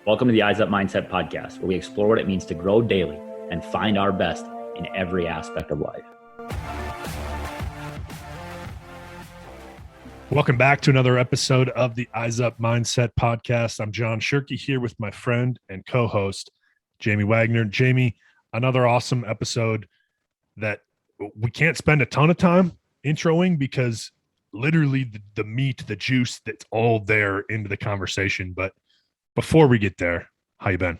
Welcome to the Eyes Up Mindset podcast, where we explore what it means to grow daily and find our best in every aspect of life. Welcome back to another episode of the Eyes Up Mindset podcast. I'm John Shirky here with my friend and co-host, Jamie Wagner. Jamie, another awesome episode that we can't spend a ton of time introing because literally the meat, the juice, that's all there into the conversation. But before we get there, how you been?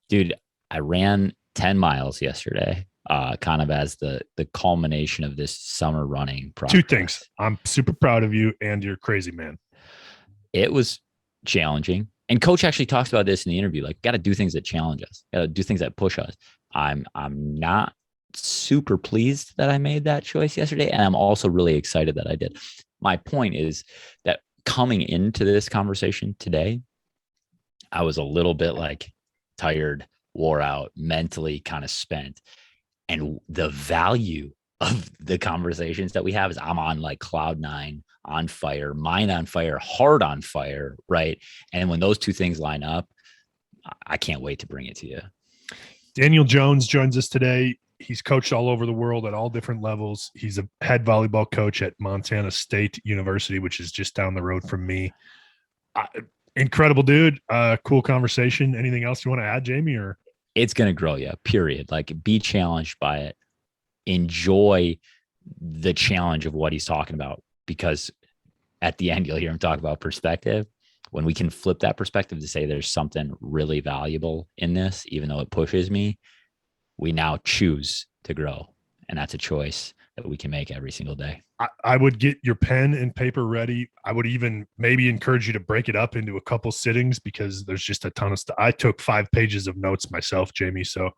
Dude, I ran 10 miles yesterday, kind of as the culmination of this summer running process. Two things. I'm super proud of you, and you're crazy, man. It was challenging. And Coach actually talks about this in the interview, like, got to do things that challenge us, got to do things that push us. I'm not super pleased that I made that choice yesterday, and I'm also really excited that I did. My point is that coming into this conversation today, I was a little bit like tired, wore out, mentally kind of spent. And the value of the conversations that we have is I'm on like cloud nine, on fire, mind on fire, heart on fire, right? And when those two things line up, I can't wait to bring it to you. Daniel Jones joins us today. He's coached all over the world at all different levels. He's a head volleyball coach at Montana State University, which is just down the road from me. Incredible dude. Cool conversation. Anything else you want to add, Jamie? Or it's going to grow you, period. Like, be challenged by it. Enjoy the challenge of what he's talking about, because at the end, you'll hear him talk about perspective. When we can flip that perspective to say there's something really valuable in this, even though it pushes me, we now choose to grow. And that's a choice that we can make every single day. I would get your pen and paper ready. I would even maybe encourage you to break it up into a couple sittings, because there's just a ton of stuff. I took 5 pages of notes myself, Jamie. So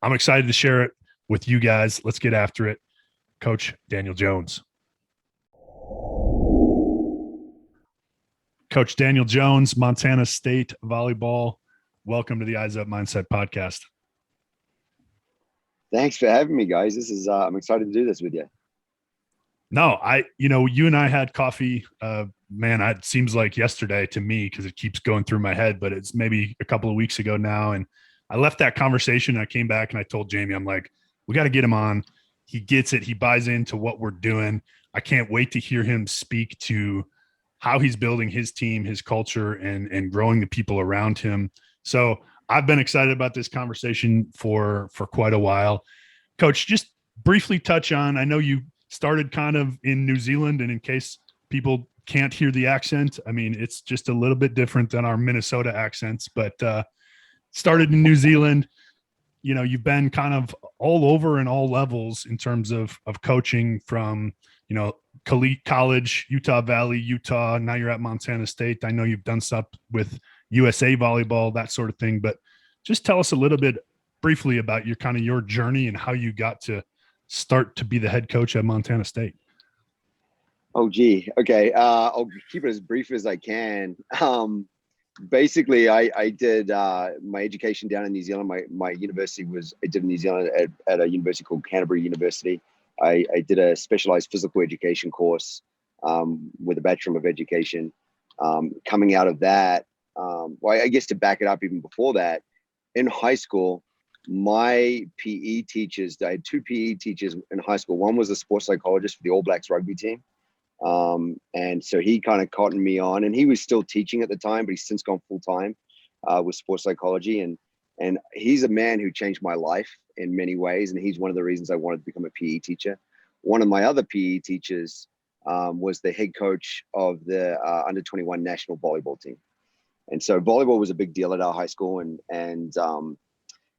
I'm excited to share it with you guys. Let's get after it. Coach Daniel Jones. Coach Daniel Jones, Montana State Volleyball. Welcome to the Eyes Up Mindset podcast. Thanks for having me, guys. This is I'm excited to do this with you. No, you and I had coffee, man, it seems like yesterday to me, because it keeps going through my head, but it's maybe a couple of weeks ago now. And I left that conversation. I came back and I told Jamie, I'm like, we got to get him on. He gets it. He buys into what we're doing. I can't wait to hear him speak to how he's building his team, his culture, and growing the people around him. So I've been excited about this conversation for quite a while. Coach, just briefly touch on, I know you started kind of in New Zealand, and in case people can't hear the accent, I mean, it's just a little bit different than our Minnesota accents, but started in New Zealand. You know, you've been kind of all over and all levels in terms of coaching, from, you know, college, Utah Valley, Utah. Now you're at Montana State. I know you've done stuff with USA Volleyball, that sort of thing, but just tell us a little bit briefly about your journey and how you got to start to be the head coach at Montana State. Oh, gee. Okay. I'll keep it as brief as I can. Basically, I did my education down in New Zealand. My university I did in New Zealand at a university called Canterbury University. I did a specialized physical education course with a Bachelor of Education. Coming out of that, I guess to back it up even before that, in high school, my PE teachers, I had 2 PE teachers in high school. One was a sports psychologist for the All Blacks rugby team. And so he kind of cottoned me on, and he was still teaching at the time, but he's since gone full time with sports psychology. And he's a man who changed my life in many ways. And he's one of the reasons I wanted to become a PE teacher. One of my other PE teachers was the head coach of the under 21 national volleyball team. And so volleyball was a big deal at our high school, and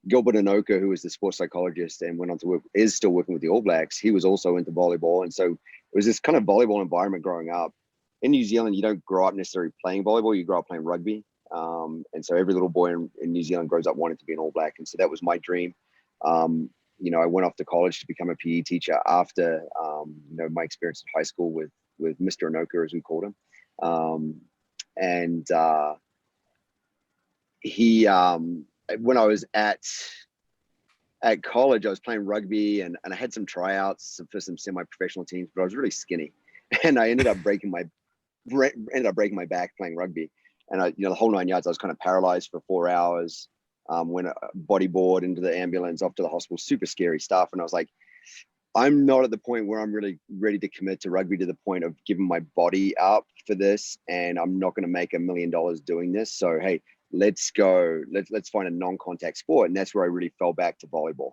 Gilbert Anoka, who was the sports psychologist and went on to work, is still working with the All Blacks. He was also into volleyball. And so it was this kind of volleyball environment growing up. In New Zealand, you don't grow up necessarily playing volleyball, you grow up playing rugby. And so every little boy in New Zealand grows up wanting to be an All Black. And so that was my dream. You know, I went off to college to become a PE teacher after, you know, my experience in high school with Mr. Anoka, as we called him. He, when I was at college, I was playing rugby and I had some tryouts for some semi-professional teams, but I was really skinny, and I ended up breaking my back playing rugby. And the whole 9 yards, I was kind of paralyzed for 4 hours. Went a bodyboard into the ambulance, off to the hospital, super scary stuff. And I was like, I'm not at the point where I'm really ready to commit to rugby to the point of giving my body up for this. And I'm not going to make $1 million doing this. So, hey, let's go. Let's find a non-contact sport. And that's where I really fell back to volleyball.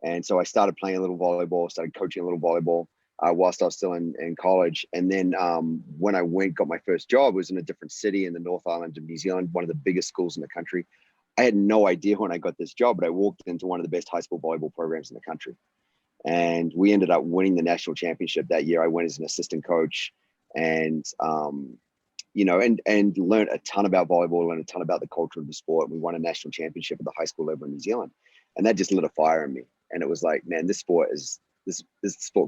And so I started playing a little volleyball, started coaching a little volleyball whilst I was still in college. And then when I got my first job, was in a different city in the North Island of New Zealand, one of the biggest schools in the country. I had no idea when I got this job, but I walked into one of the best high school volleyball programs in the country. And we ended up winning the national championship that year. I went as an assistant coach and, and learned a ton about volleyball, learned a ton about the culture of the sport. We won a national championship at the high school level in New Zealand. And that just lit a fire in me. And it was like, man, this sport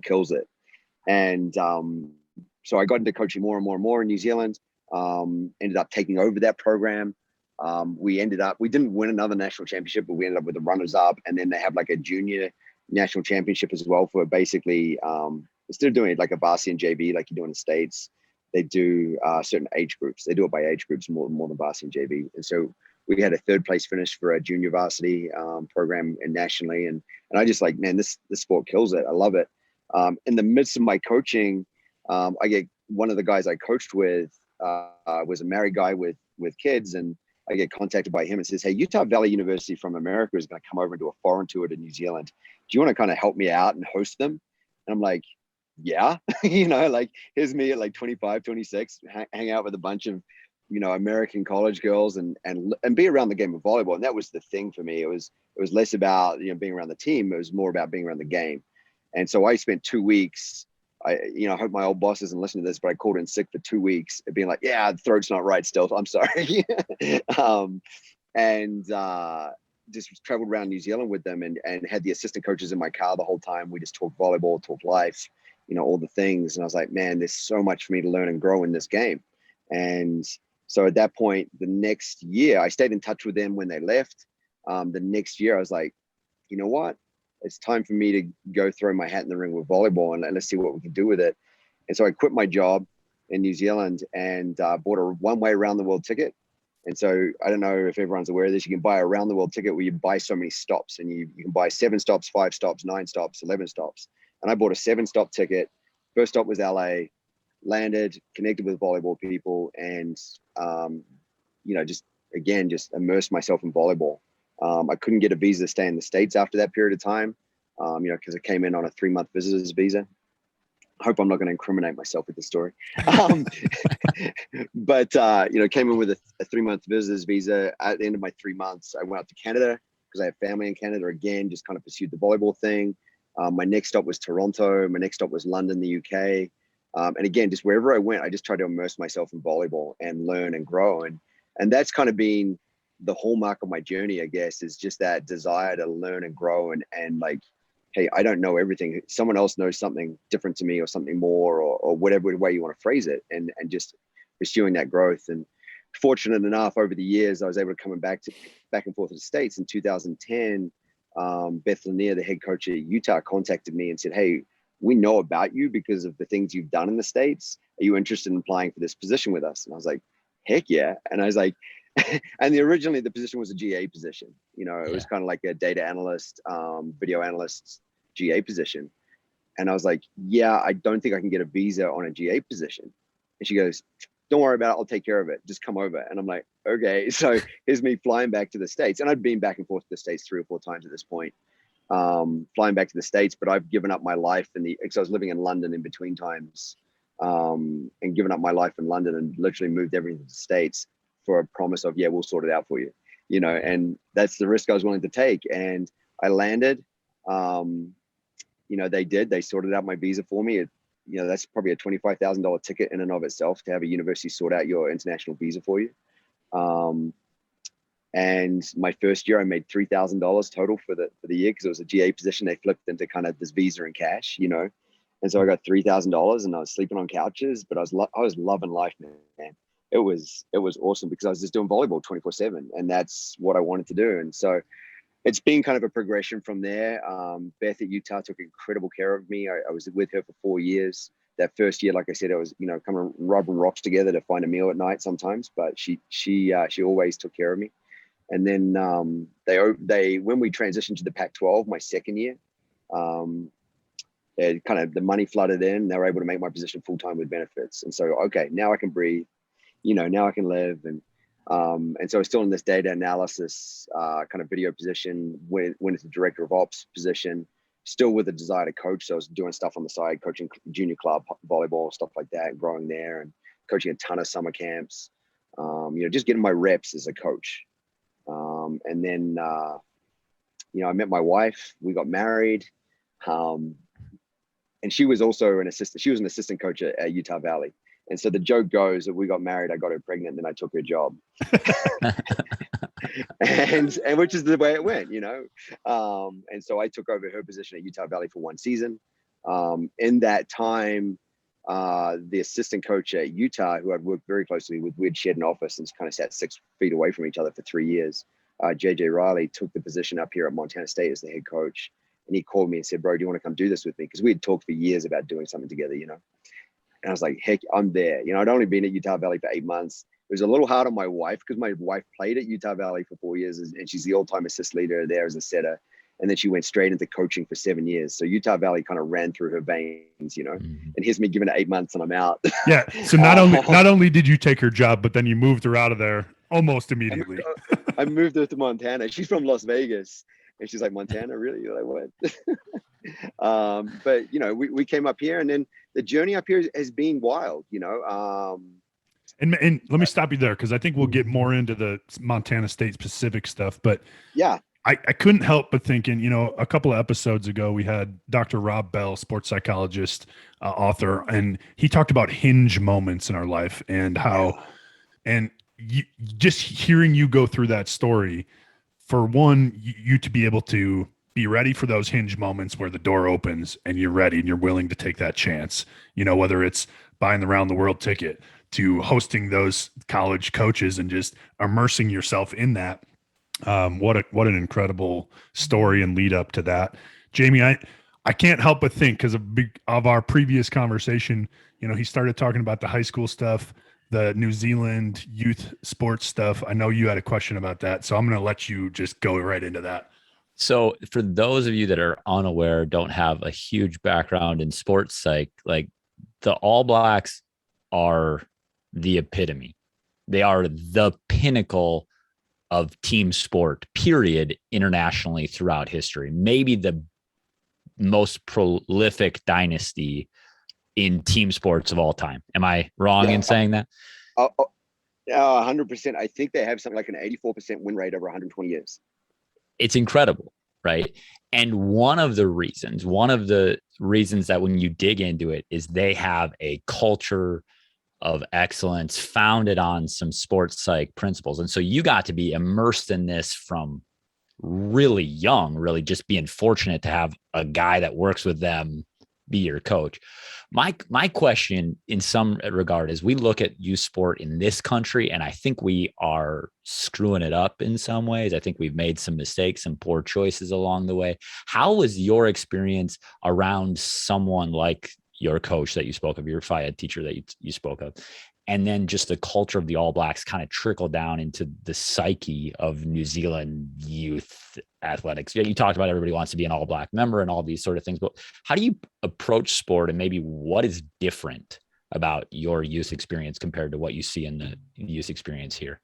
kills it. And so I got into coaching more and more and more in New Zealand, ended up taking over that program. We didn't win another national championship, but we ended up with the runners up. And then they have like a junior national championship as well for basically, instead of doing it like a varsity and JV, like you do in the States, they do certain age groups. They do it by age groups more than varsity and JV. And so we had a 3rd place finish for a junior varsity program and nationally. And I just like, man, this sport kills it. I love it. In the midst of my coaching, I get one of the guys I coached with was a married guy with kids, and I get contacted by him and says, hey, Utah Valley University from America is going to come over and do a foreign tour to New Zealand. Do you want to kind of help me out and host them? And I'm like, yeah, like here's me at like 25, 26, hang out with a bunch of, American college girls and be around the game of volleyball. And that was the thing for me. It was less about, being around the team. It was more about being around the game. And so I spent 2 weeks. I hope my old boss doesn't listen to this, but I called in sick for 2 weeks and being like, yeah, the throat's not right still. I'm sorry. Just traveled around New Zealand with them and had the assistant coaches in my car the whole time. We just talked volleyball, talked life, all the things. And I was like, man, there's so much for me to learn and grow in this game. And so at that point, the next year, I stayed in touch with them when they left. The next year, I was like, you know what? It's time for me to go throw my hat in the ring with volleyball and let's see what we can do with it. And so I quit my job in New Zealand and bought a one-way around the world ticket. And so I don't know if everyone's aware of this. You can buy a around the world ticket where you buy so many stops, and you can buy 7 stops, 5 stops, 9 stops, 11 stops. And I bought a 7-stop ticket. First stop was LA, landed, connected with volleyball people, and just immersed myself in volleyball. I couldn't get a visa to stay in the States after that period of time, because I came in on a 3-month visitor's visa. I hope I'm not going to incriminate myself with the story. But came in with a 3-month visitor's visa. At the end of my 3 months, I went out to Canada because I have family in Canada. Again, just kind of pursued the volleyball thing. My next stop was Toronto. My next stop was London, the UK. And again, just wherever I went, I just tried to immerse myself in volleyball and learn and grow. And that's kind of been the hallmark of my journey, I guess, is just that desire to learn and grow and like, hey, I don't know everything. Someone else knows something different to me or something more or whatever way you want to phrase it, and just pursuing that growth. And fortunate enough, over the years, I was able to come back and forth to the States. In 2010, Beth Lanier, the head coach at Utah, contacted me and said, hey, we know about you because of the things you've done in the States. Are you interested in applying for this position with us? And I was like, heck yeah. And I was like, and originally the position was a GA position. It was kind of like a data analyst, video analyst GA position. And I was like, yeah, I don't think I can get a visa on a GA position. And she goes, don't worry about it. I'll take care of it. Just come over. And I'm like, okay. So here's me flying back to the States. And I'd been back and forth to the States 3 or 4 times at this point, flying back to the States, but I've given up my life because I was living in London in between times, and given up my life in London and literally moved everything to the States for a promise of, yeah, we'll sort it out for you, and that's the risk I was willing to take. And I landed, they sorted out my visa for me. That's probably a $25,000 ticket in and of itself to have a university sort out your international visa for you. And my first year I made $3,000 total for the year, because it was a GA position. They flipped into kind of this visa and cash, and so I got $3,000 and I was sleeping on couches, but I was loving life, man. It was awesome because I was just doing volleyball 24/7, and that's what I wanted to do. And so it's been kind of a progression from there. Beth at Utah took incredible care of me. I was with her for 4 years. that first year, like I said, it was, you know, kind of rubbing rocks together to find a meal at night sometimes, but she always took care of me. And then they when we transitioned to the Pac-12 my second year, kind of the money flooded in. They were able to make my position full-time with benefits. And so, okay, now I can breathe, you know, now I can live. And so I was still in this data analysis kind of video position, when it's a director of ops position, still with a desire to coach. So I was doing stuff on the side, coaching junior club volleyball, stuff like that, growing there, and coaching a ton of summer camps, you know, just getting my reps as a coach. And then, you know, I met my wife, we got married, and she was also an assistant. She was an assistant coach at Utah Valley. And so the joke goes that we got married, I got her pregnant, and then I took her job. and which is the way it went, you know. And so I took over her position at Utah Valley for one season. In that time, the assistant coach at Utah, who I'd worked very closely with, we'd shared an office and kind of sat 6 feet away from each other for 3 years. JJ Riley took the position up here at Montana State as the head coach. And he called me and said, bro, do you want to come do this with me? Because we had talked for years about doing something together, you know. And I was like, heck, I'm there. You know, I'd only been at Utah Valley for 8 months. It was a little hard on my wife because my wife played at Utah Valley for 4 years, and she's the all-time assist leader there as a setter. And then she went straight into coaching for 7 years. So Utah Valley kind of ran through her veins, you know. Mm-hmm. And here's me giving it 8 months and I'm out. Yeah. So not only did you take her job, but then you moved her out of there almost immediately. I moved her to Montana. She's from Las Vegas. And she's like, Montana, really? You're like, what? But, you know, we came up here, and then the journey up here has been wild, you know. And let me stop you there, because I think we'll get more into the Montana State specific stuff. But yeah, I couldn't help but thinking, you know, a couple of episodes ago, we had Dr. Rob Bell, sports psychologist, author, and he talked about hinge moments in our life and how, and just hearing you go through that story, for one, you to be able to be ready for those hinge moments where the door opens and you're ready and you're willing to take that chance, you know, whether it's buying the round the world ticket to hosting those college coaches and just immersing yourself in that. What an incredible story and lead up to that. Jamie, I can't help but think, because of our previous conversation, you know, he started talking about the high school stuff, the New Zealand youth sports stuff. I know you had a question about that, so I'm going to let you just go right into that. So for those of you that are unaware, don't have a huge background in sports psych, like the All Blacks are the epitome. They are the pinnacle of team sport, period, internationally throughout history. Maybe the most prolific dynasty in team sports of all time. Am I wrong in saying that? 100%. I think they have something like an 84% win rate over 120 years. It's incredible, right? And one of the reasons that when you dig into it is they have a culture of excellence founded on some sports psych principles. And so you got to be immersed in this from really young, really just being fortunate to have a guy that works with them be your coach. My question in some regard is, we look at youth sport in this country, and I think we are screwing it up in some ways. I think we've made some mistakes and poor choices along the way. How was your experience around someone like your coach that you spoke of, your FIAD teacher that you spoke of, and then just the culture of the All Blacks kind of trickle down into the psyche of New Zealand youth athletics? Yeah, you talked about everybody wants to be an All Black member and all these sort of things, but how do you approach sport, and maybe what is different about your youth experience compared to what you see in the youth experience here?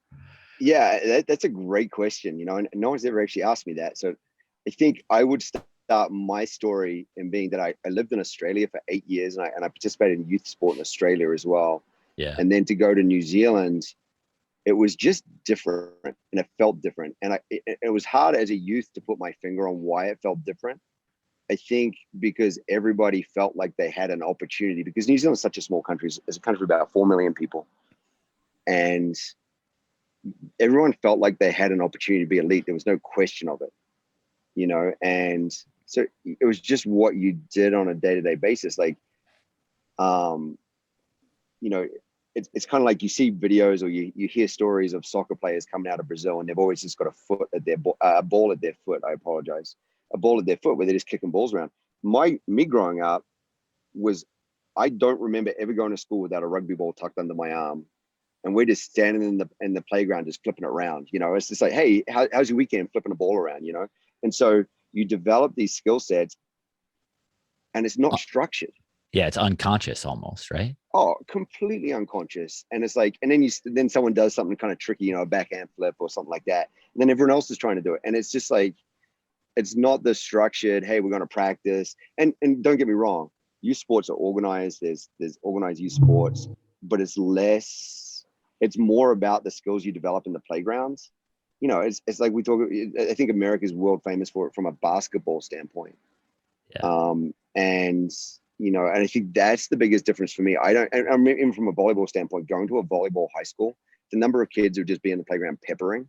Yeah, that's a great question, you know, and no one's ever actually asked me that. So I think I would start my story in being that I lived in Australia for 8 years, and I participated in youth sport in Australia as well. Yeah. And then to go to New Zealand, it was just different, and it felt different. And it was hard as a youth to put my finger on why it felt different. I think because everybody felt like they had an opportunity, because New Zealand is such a small country. It's a country of about 4 million people. And everyone felt like they had an opportunity to be elite. There was no question of it, you know? And so it was just what you did on a day-to-day basis. Like, you know, it's kind of like you see videos or you hear stories of soccer players coming out of Brazil, and they've always just got a ball at their foot. I apologize. A ball at their foot where they're just kicking balls around. Me growing up was I don't remember ever going to school without a rugby ball tucked under my arm, and we're just standing in the playground just flipping it around. You know, it's just like, hey, how's your weekend? Flipping a ball around, you know. And so you develop these skill sets, and it's not structured. Yeah, it's unconscious almost, right? Oh, completely unconscious. And it's like, and then someone does something kind of tricky, you know, a backhand flip or something like that, and then everyone else is trying to do it, and it's just like, it's not the structured, hey, we're going to practice. And don't get me wrong, youth sports are organized. There's organized youth sports, but it's more about the skills you develop in the playgrounds. You know, it's like I think America's world famous for it from a basketball standpoint. Yeah. And, you know, and I think that's the biggest difference for me. I'm even from a volleyball standpoint, going to a volleyball high school, the number of kids who just be in the playground peppering,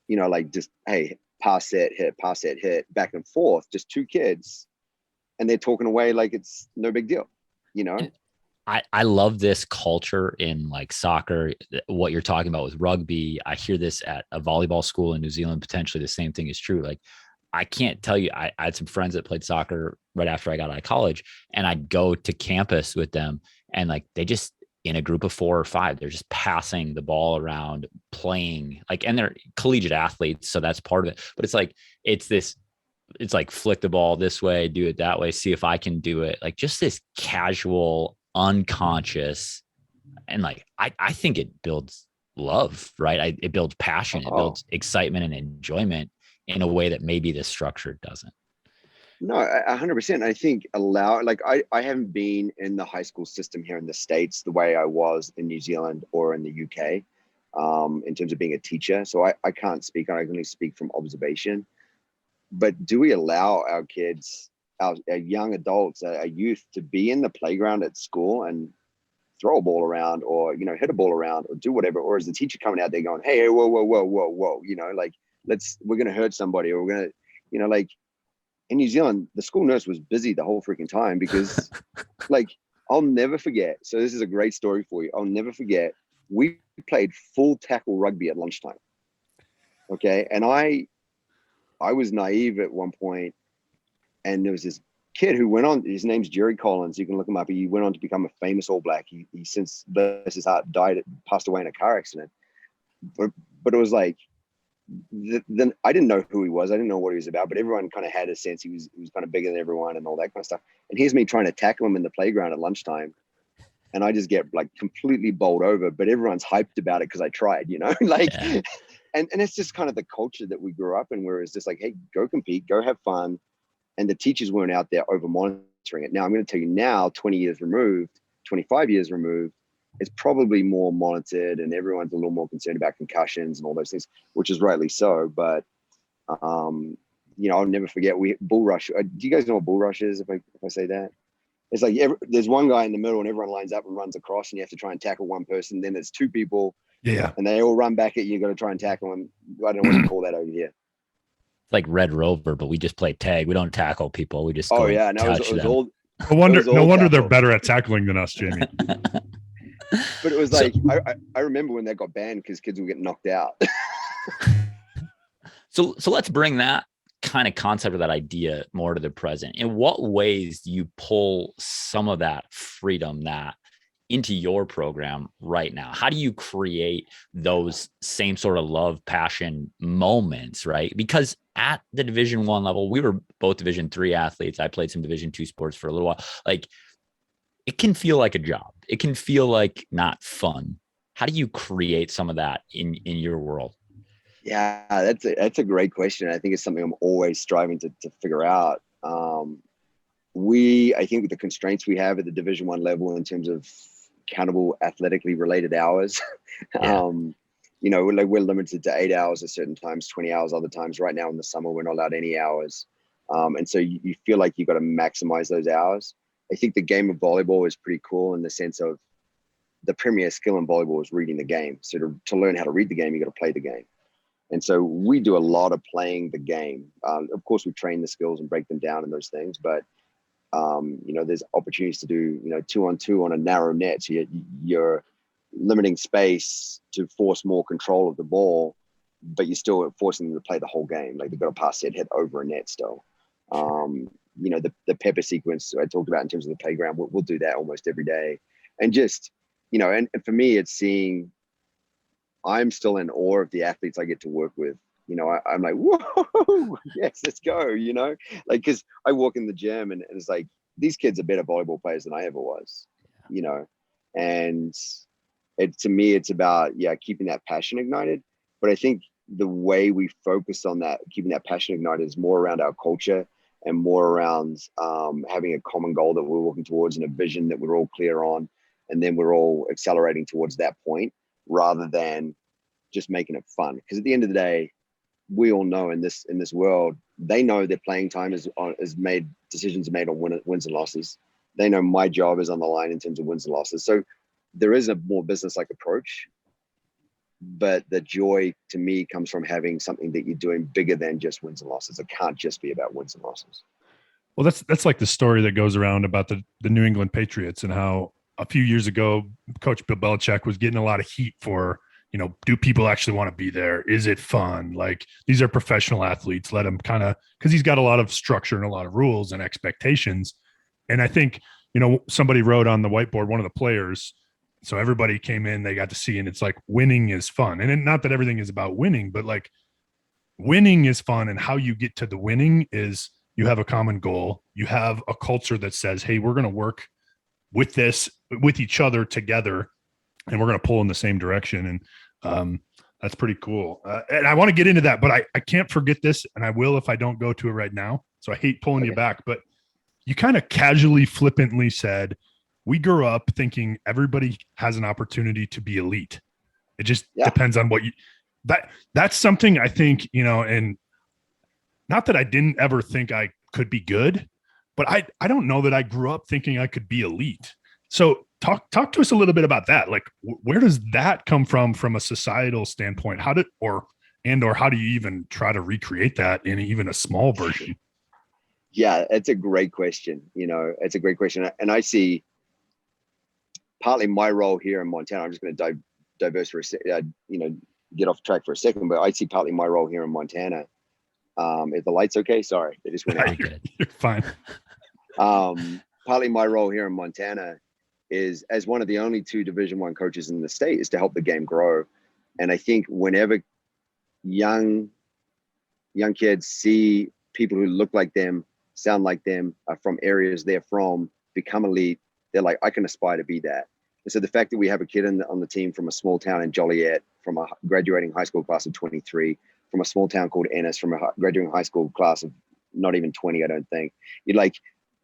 you know, like just, hey, pass set, hit, back and forth, just two kids, and they're talking away like it's no big deal, you know? I love this culture in like soccer, what you're talking about with rugby. I hear this at a volleyball school in New Zealand. Potentially the same thing is true. Like, I can't tell you, I had some friends that played soccer right after I got out of college, and I'd go to campus with them, and like, they just, in a group of 4 or 5, they're just passing the ball around, playing, like, and they're collegiate athletes, so that's part of it. But it's like, it's like flick the ball this way, do it that way, see if I can do it. Like, just this casual, unconscious, and like, I think it builds love, right? It builds passion, it builds excitement and enjoyment in a way that maybe the structure doesn't. No, 100%. I think I haven't been in the high school system here in the States the way I was in New Zealand or in the UK, in terms of being a teacher. So I can't speak, I can only speak from observation. But do we allow our kids, our young adults, our youth, to be in the playground at school and throw a ball around, or, you know, hit a ball around, or do whatever? Or is the teacher coming out there going, hey, whoa, you know, like, we're going to hurt somebody, or we're going to, you know, like, in New Zealand, the school nurse was busy the whole freaking time because, like, I'll never forget. So this is a great story for you. I'll never forget. We played full tackle rugby at lunchtime. Okay. And I was naive at one point, and there was this kid who went on, his name's Jerry Collins. You can look him up. He went on to become a famous All Black. He since, bless his heart, passed away in a car accident. But it was like, then I didn't know who he was. I didn't know what he was about, but everyone kind of had a sense he was kind of bigger than everyone and all that kind of stuff. And here's me trying to tackle him in the playground at lunchtime, and I just get like completely bowled over, but everyone's hyped about it because I tried, you know, like, yeah. and it's just kind of the culture that we grew up in, where it's just like, hey, go compete, go have fun. And the teachers weren't out there over monitoring it. Now I'm going to tell you now, 20 years removed, 25 years removed, it's probably more monitored, and everyone's a little more concerned about concussions and all those things, which is rightly so. But, you know, I'll never forget, bull rush. Do you guys know what bull rush is? If I say that, it's like there's one guy in the middle and everyone lines up and runs across, and you have to try and tackle one person. Then there's 2 people, and they all run back at you. You got to try and tackle them. I don't know what you call that over here. Like Red Rover, but we just play tag. We don't tackle people. We just no, it was all. No wonder they're better at tackling than us, Jamie. But it was like, I remember when that got banned because kids would get knocked out. So let's bring that kind of concept or that idea more to the present. In what ways do you pull some of that freedom that into your program right now? How do you create those same sort of love, passion moments, right? Because at the Division I level, we were both Division III athletes. I played some Division II sports for a little while. Like, it can feel like a job. It can feel like not fun. How do you create some of that in your world? Yeah, that's a great question. I think it's something I'm always striving to figure out. I think with the constraints we have at the Division I level in terms of countable athletically related hours, Yeah. You know, we're limited to 8 hours at certain times, 20 hours other times. Right now in the summer, we're not allowed any hours. And so you feel like you've got to maximize those hours. I think the game of volleyball is pretty cool in the sense of the premier skill in volleyball is reading the game. So to learn how to read the game, you got to play the game. And so we do a lot of playing the game. Of course, we train the skills and break them down and those things, but you know, there's opportunities to do, you know, 2-on-2 on a narrow net. So you're limiting space to force more control of the ball, but you're still forcing them to play the whole game. Like, they've got to pass, set, hit over a net still. the pepper sequence I talked about in terms of the playground. We'll do that almost every day. And just, and for me, it's seeing, I'm still in awe of the athletes I get to work with. I'm like, whoa, yes, let's go, because I walk in the gym and it's like, these kids are better volleyball players than I ever was, and to me, it's about, keeping that passion ignited. But I think the way we focus on that, keeping that passion ignited, is more around our culture and more around having a common goal that we're working towards and a vision that we're all clear on. And then we're all accelerating towards that point rather than just making it fun. Because at the end of the day, we all know in this world, they know their playing time is made, decisions are made on wins and losses. They know my job is on the line in terms of wins and losses. So there is a more business-like approach, but the joy to me comes from having something that you're doing bigger than just wins and losses. It can't just be about wins and losses. Well, that's like the story that goes around about the New England Patriots and how a few years ago, Coach Bill Belichick was getting a lot of heat for, do people actually want to be there? Is it fun? Like, these are professional athletes. Let them because he's got a lot of structure and a lot of rules and expectations. And I think, somebody wrote on the whiteboard, one of the players, so everybody came in, they got to see, and it's like, winning is fun. And not that everything is about winning, but like, winning is fun. And how you get to the winning is you have a common goal. You have a culture that says, hey, we're going to work with each other together, and we're going to pull in the same direction. And that's pretty cool. And I want to get into that, but I can't forget this, and I will if I don't go to it right now. So I hate pulling you back, but you kind of casually, flippantly said, we grew up thinking everybody has an opportunity to be elite. It just depends on what that's something I think, and not that I didn't ever think I could be good, but I don't know that I grew up thinking I could be elite. So talk to us a little bit about that. Like, where does that come from a societal standpoint? How do you even try to recreate that in even a small version? Yeah, it's a great question. It's a great question. And I see partly my role here in Montana. I'm just going to diverse for a second, get off track for a second, but I see partly my role here in Montana. Is the lights okay? Sorry, they just went out. You're fine. Partly my role here in Montana is, as one of the only 2 Division I coaches in the state, is to help the game grow. And I think whenever young kids see people who look like them, sound like them, are from areas they're from, become elite, they're like, I can aspire to be that. And so the fact that we have a kid on the team from a small town in Joliet, from a graduating high school class of 23, from a small town called Ennis, from a graduating high school class of not even 20, I don't think,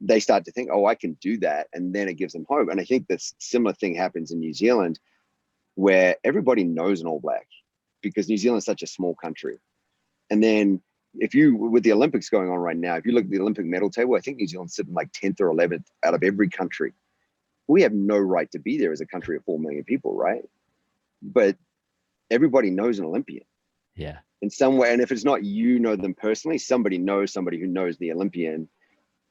they start to think, oh, I can do that. And then it gives them hope. And I think this similar thing happens in New Zealand, where everybody knows an All Black, because New Zealand is such a small country. And then with the Olympics going on right now, if you look at the Olympic medal table, I think New Zealand's sitting like 10th or 11th out of every country. We have no right to be there as a country of 4 million people, right? But everybody knows an Olympian. Yeah. In some way. And if it's not know them personally, somebody knows somebody who knows the Olympian.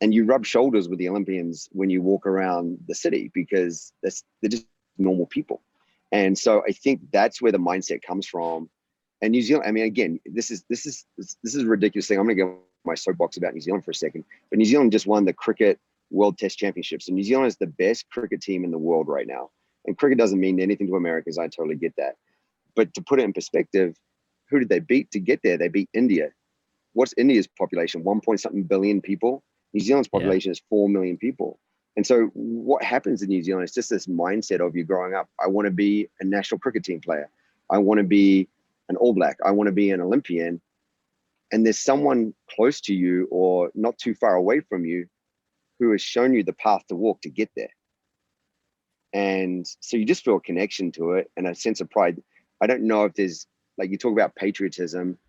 And you rub shoulders with the Olympians when you walk around the city, because they're just normal people. And so I think that's where the mindset comes from. And New Zealand, I mean, again, this is a ridiculous thing. I'm going to go my soapbox about New Zealand for a second. But New Zealand just won the Cricket World Test Championship. So New Zealand is the best cricket team in the world right now. And cricket doesn't mean anything to Americans. I totally get that. But to put it in perspective, who did they beat to get there? They beat India. What's India's population? 1 billion people. New Zealand's population is 4 million people. And so what happens in New Zealand is just this mindset of you growing up. I want to be a national cricket team player. I want to be an All Black. I want to be an Olympian. And there's someone close to you or not too far away from you who has shown you the path to walk to get there. And so you just feel a connection to it and a sense of pride. I don't know if there's, like you talk about patriotism.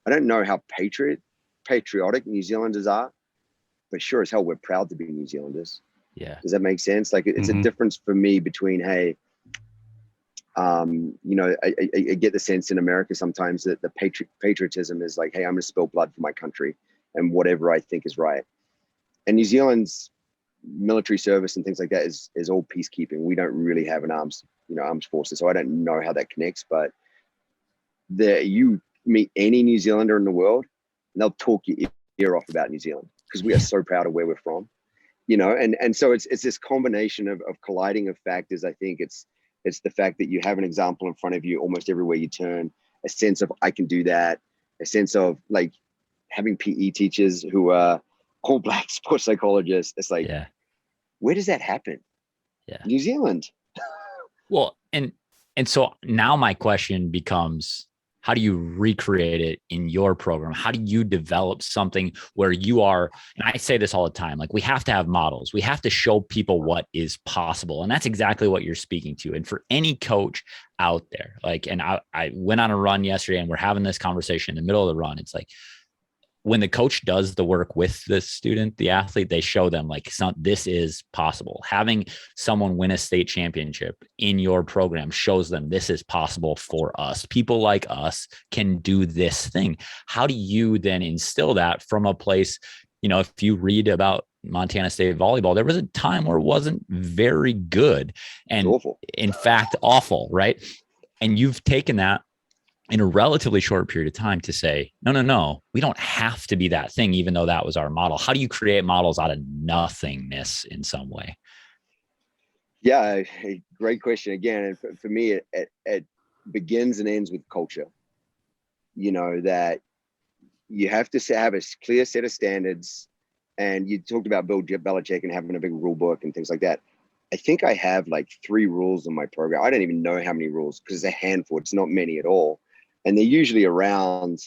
I don't know how patriotic New Zealanders are, but sure as hell, we're proud to be New Zealanders. Yeah. Does that make sense? Like it's a difference for me between, hey, I get the sense in America sometimes that the patriotism is like, hey, I'm going to spill blood for my country and whatever I think is right. And New Zealand's military service and things like that is all peacekeeping. We don't really have an armed forces. So I don't know how that connects, but you meet any New Zealander in the world and they'll talk your ear off about New Zealand because we are so proud of where we're from, you know, and so it's this combination of colliding of factors. I think it's the fact that you have an example in front of you almost everywhere you turn, a sense of I can do that, a sense of like having PE teachers who are all Black sports psychologists. It's like, Yeah. where does that happen? Yeah. New Zealand. Well, and so now my question becomes, how do you recreate it in your program? How do you develop something where you are, and I say this all the time, like we have to have models. We have to show people what is possible. And that's exactly what you're speaking to. And for any coach out there, like, and I went on a run yesterday and we're having this conversation in the middle of the run. It's like, when the coach does the work with the student, the athlete, they show them like, this is possible. Having someone win a state championship in your program shows them this is possible for us. People like us can do this thing. How do you then instill that from a place, you know, if you read about Montana State volleyball, there was a time where it wasn't very good and awful. In fact, awful, right? And you've taken that in a relatively short period of time to say, no, we don't have to be that thing, even though that was our model. How do you create models out of nothingness in some way? Yeah, a great question. Again, and for me, it begins and ends with culture. You know, that you have to have a clear set of standards. And you talked about Bill Belichick and having a big rule book and things like that. I think I have like 3 rules in my program. I don't even know how many rules because it's a handful. It's not many at all. And they're usually around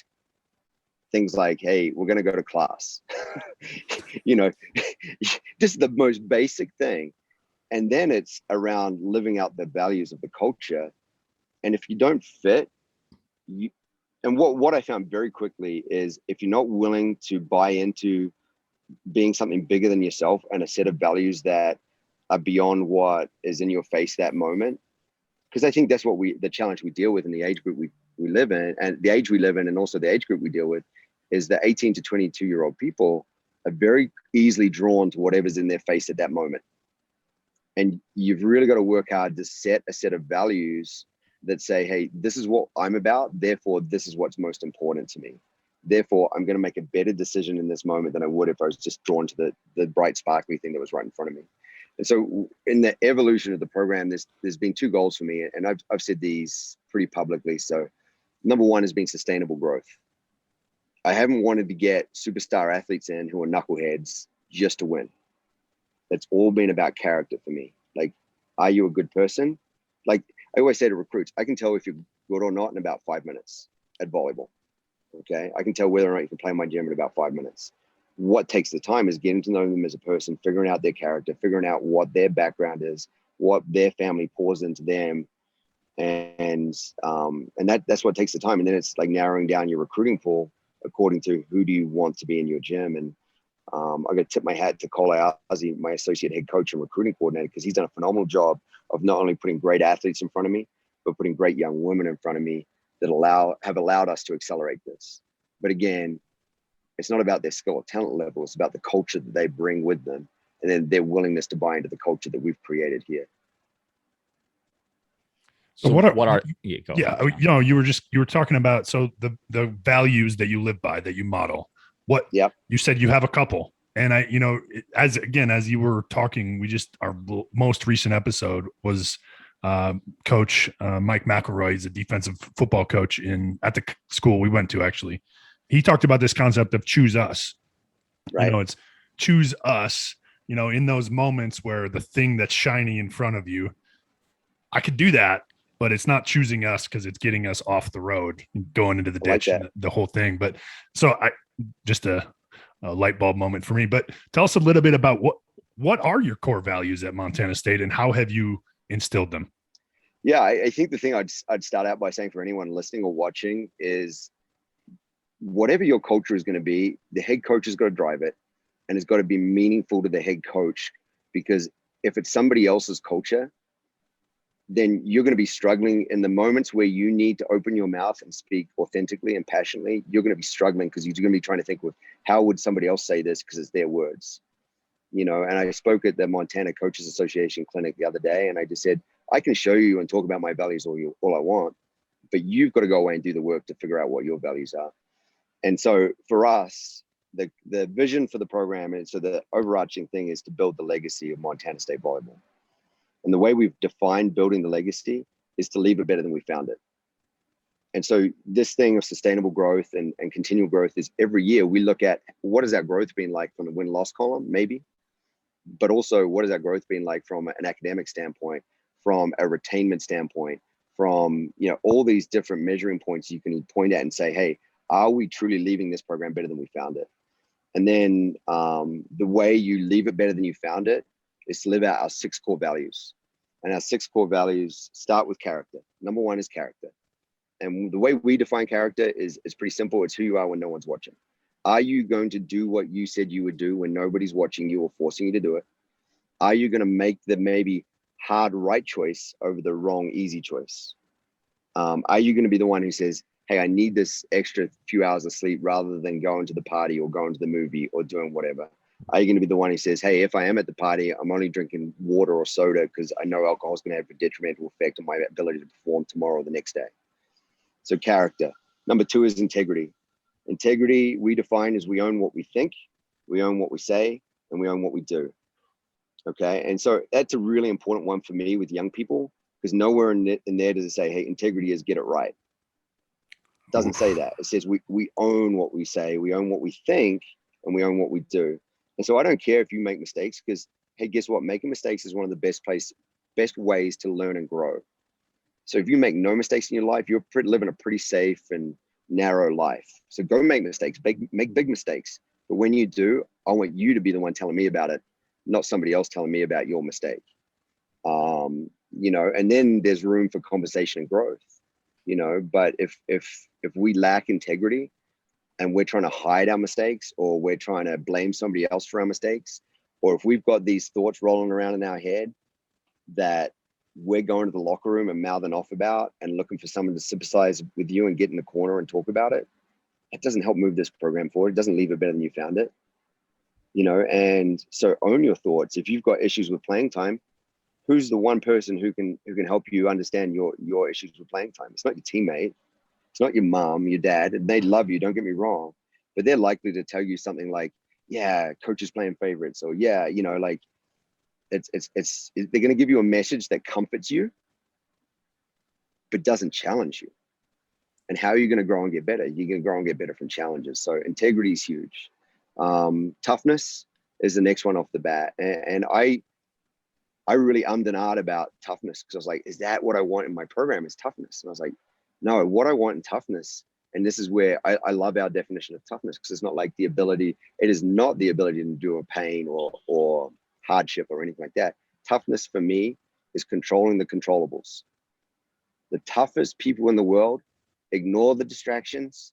things like, hey, we're going to go to class, you know, just the most basic thing. And then it's around living out the values of the culture. And if you don't fit, and what I found very quickly is if you're not willing to buy into being something bigger than yourself and a set of values that are beyond what is in your face that moment, because I think that's what the challenge we deal with in the age group we live in, and the age we live in, and also the age group we deal with, is the 18 to 22-year-old people are very easily drawn to whatever's in their face at that moment. And you've really got to work hard to set a set of values that say, hey, this is what I'm about. Therefore, this is what's most important to me. Therefore, I'm going to make a better decision in this moment than I would if I was just drawn to the bright, sparkly thing that was right in front of me. And so in the evolution of the program, there's been 2 goals for me, and I've said these pretty publicly. So number 1 has been sustainable growth. I haven't wanted to get superstar athletes in who are knuckleheads just to win. It's all been about character for me. Like, are you a good person? Like I always say to recruits, I can tell if you're good or not in about 5 minutes at volleyball. Okay. I can tell whether or not you can play in my gym in about 5 minutes. What takes the time is getting to know them as a person, figuring out their character, figuring out what their background is, what their family pours into them. And that's what takes the time. And then it's like narrowing down your recruiting pool according to who do you want to be in your gym. And I got to tip my hat to Cole Ayazi, my associate head coach and recruiting coordinator, because he's done a phenomenal job of not only putting great athletes in front of me, but putting great young women in front of me that have allowed us to accelerate this. But again, it's not about their skill or talent level. It's about the culture that they bring with them, and then their willingness to buy into the culture that we've created here. So what are you know, you were talking about, so the values that you live by, that you model. What you said you have a couple, and I, you know, as you were talking, our most recent episode was Coach Mike McElroy. He's a defensive football coach at the school we went to. Actually, he talked about this concept of choose us. Right. You know, it's choose us. You know, in those moments where the thing that's shining in front of you, I could do that, but it's not choosing us because it's getting us off the road, going into the ditch, and the whole thing. But so just a light bulb moment for me. But tell us a little bit about what are your core values at Montana State, and how have you instilled them? Yeah, I think the thing I'd start out by saying for anyone listening or watching is, whatever your culture is going to be, the head coach has got to drive it, and it's got to be meaningful to the head coach. Because if it's somebody else's culture, then you're going to be struggling in the moments where you need to open your mouth and speak authentically and passionately. You're going to be struggling because you're going to be trying to think, how would somebody else say this, because it's their words, you know. And I spoke at the Montana Coaches Association clinic the other day, and I just said, I can show you and talk about my values all I want, but you've got to go away and do the work to figure out what your values are. And so for us, the vision for the program, and so the overarching thing is to build the legacy of Montana State volleyball. And the way we've defined building the legacy is to leave it better than we found it. And so this thing of sustainable growth and continual growth is every year we look at what has our growth been like from the win-loss column, maybe, but also what has our growth been like from an academic standpoint, from a retainment standpoint, from, you know, all these different measuring points you can point at and say, hey, are we truly leaving this program better than we found it? And then the way you leave it better than you found it is to live out our 6 core values. And our 6 core values start with character. Number 1 is character. And the way we define character is pretty simple. It's who you are when no one's watching. Are you going to do what you said you would do when nobody's watching you or forcing you to do it? Are you going to make the maybe hard right choice over the wrong easy choice? Are you going to be the one who says, hey, I need this extra few hours of sleep rather than going to the party or going to the movie or doing whatever? Are you going to be the one who says, hey, if I am at the party, I'm only drinking water or soda because I know alcohol is going to have a detrimental effect on my ability to perform tomorrow or the next day? So character. Number 2 is integrity. Integrity we define as we own what we think, we own what we say, and we own what we do. Okay. And so that's a really important one for me with young people, because nowhere in there does it say, hey, integrity is get it right. It doesn't say that. It says we own what we say, we own what we think, and we own what we do. And so I don't care if you make mistakes, because, hey, guess what? Making mistakes is one of the best ways to learn and grow. So if you make no mistakes in your life, you're living a pretty safe and narrow life. So go make mistakes, make big mistakes. But when you do, I want you to be the one telling me about it, not somebody else telling me about your mistake. You know, and then there's room for conversation and growth, you know. But if we lack integrity and we're trying to hide our mistakes, or we're trying to blame somebody else for our mistakes, or if we've got these thoughts rolling around in our head that we're going to the locker room and mouthing off about and looking for someone to sympathize with you and get in the corner and talk about it, it doesn't help move this program forward. It doesn't leave it better than you found it, you know. And so own your thoughts. If you've got issues with playing time, who's the one person who can help you understand your issues with playing time? It's not your teammate. It's not your mom, your dad. And they love you, don't get me wrong, but they're likely to tell you something like, yeah, coach is playing favorites, or yeah, you know, like they're going to give you a message that comforts you, but doesn't challenge you. And how are you going to grow and get better? You're going to grow and get better from challenges. So integrity is huge. Toughness is the next one off the bat. And I really ummed and ahed about toughness, because I was like, is that what I want in my program, is toughness? And I was like, no, what I want in toughness, and this is where I love our definition of toughness, because it's not like the ability, it is not the ability to endure pain or hardship or anything like that. Toughness for me is controlling the controllables. The toughest people in the world ignore the distractions,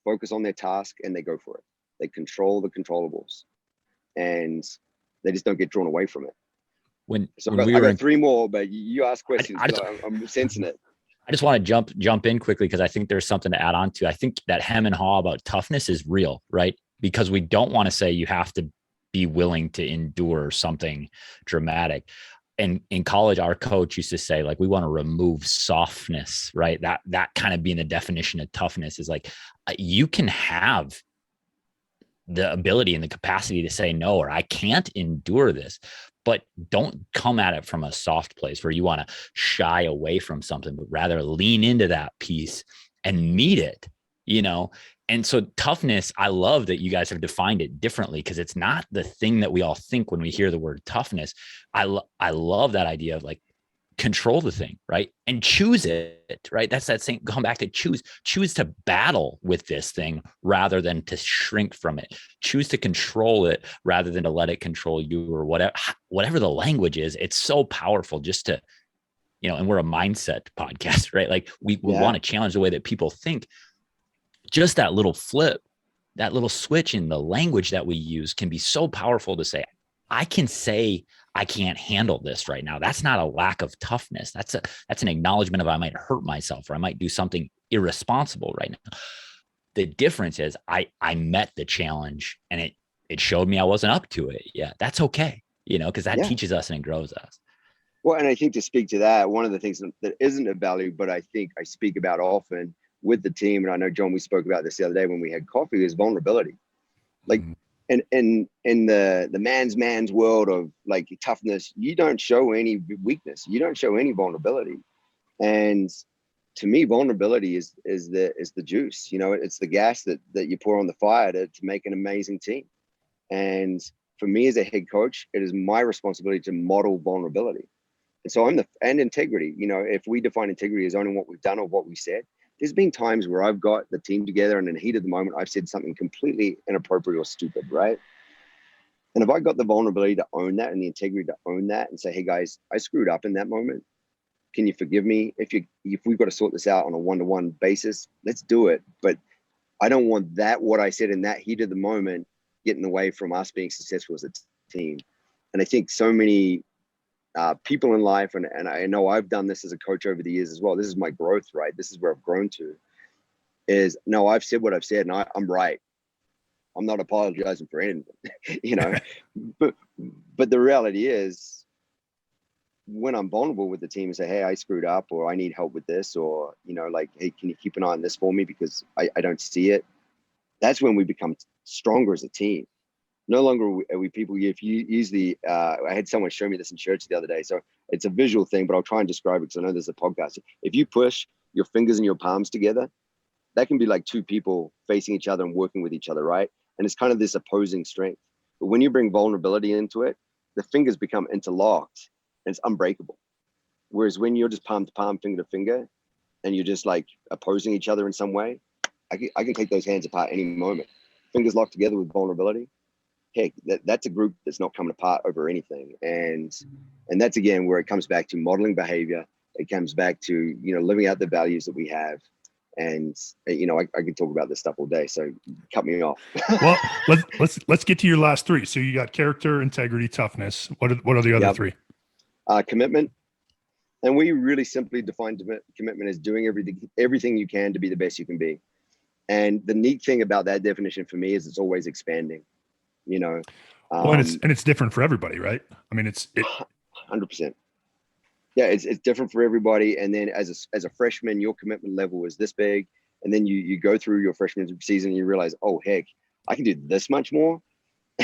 focus on their task, and they go for it. They control the controllables, and they just don't get drawn away from it. I got 3 more, but you ask questions. I'm sensing it. I just want to jump in quickly, because I think there's something to add on to. I think that hem and haw about toughness is real, right? Because we don't want to say you have to be willing to endure something dramatic. And in college, our coach used to say, like, we want to remove softness, right? That kind of being the definition of toughness is like, you can have the ability and the capacity to say no, or I can't endure this, but don't come at it from a soft place where you want to shy away from something, but rather lean into that piece and meet it, you know? And so toughness, I love that you guys have defined it differently, because it's not the thing that we all think when we hear the word toughness. I love that idea of like, control the thing, right? And choose it, right? That's that same, come back to choose to battle with this thing rather than to shrink from it. Choose to control it rather than to let it control you, or whatever the language is. It's so powerful just to, you know, and we're a mindset podcast, right? Like we want to challenge the way that people think. Just that little flip, that little switch in the language that we use can be so powerful to say, I can say I can't handle this right now. That's not a lack of toughness. That's an acknowledgement of I might hurt myself, or I might do something irresponsible right now. The difference is I met the challenge, and it showed me I wasn't up to it. Yeah, that's okay. You know, because that teaches us and it grows us. Well, and I think to speak to that, one of the things that isn't a value, but I think I speak about often with the team, and I know, John, we spoke about this the other day when we had coffee, is vulnerability. Like, in the man's world of like toughness, you don't show any weakness, you don't show any vulnerability. And to me, vulnerability is the juice. You know, it's the gas that you pour on the fire to make an amazing team. And for me as a head coach, it is my responsibility to model vulnerability. And so and integrity. You know, if we define integrity as only what we've done or what we said, there's been times where I've got the team together and in the heat of the moment, I've said something completely inappropriate or stupid, right? And if I got the vulnerability to own that and the integrity to own that and say, hey guys, I screwed up in that moment. Can you forgive me? If we've got to sort this out on a one-to-one basis, let's do it. But I don't want what I said in that heat of the moment getting away from us being successful as a team. And I think so many people in life, and I know I've done this as a coach over the years as well. This is my growth, right? This is where I've grown to. Is no, I've said what I've said, and I'm right. I'm not apologizing for anything, you know. but the reality is, when I'm vulnerable with the team and say, hey, I screwed up, or I need help with this, or, you know, like, hey, can you keep an eye on this for me because I don't see it? That's when we become stronger as a team. No longer are we people, if you use I had someone show me this in church the other day. So it's a visual thing, but I'll try and describe it because I know there's a podcast. If you push your fingers and your palms together, that can be like two people facing each other and working with each other, right? And it's kind of this opposing strength. But when you bring vulnerability into it, the fingers become interlocked and it's unbreakable. Whereas when you're just palm to palm, finger to finger, and you're just like opposing each other in some way, I can take those hands apart any moment. Fingers locked together with vulnerability. Heck, that's a group that's not coming apart over anything. And that's again where it comes back to modeling behavior. It comes back to, you know, living out the values that we have. And you know, I could talk about this stuff all day, so cut me off. Well, let's get to your last three. So you got character, integrity, toughness. What are the other three? Commitment. And we really simply define commitment as doing everything you can to be the best you can be. And the neat thing about that definition for me is it's always expanding, you know. Well, and it's different for everybody, right? I mean, it's 100%. Yeah, it's different for everybody. And then as a freshman, your commitment level is this big. And then you go through your freshman season and you realize, oh, heck, I can do this much more.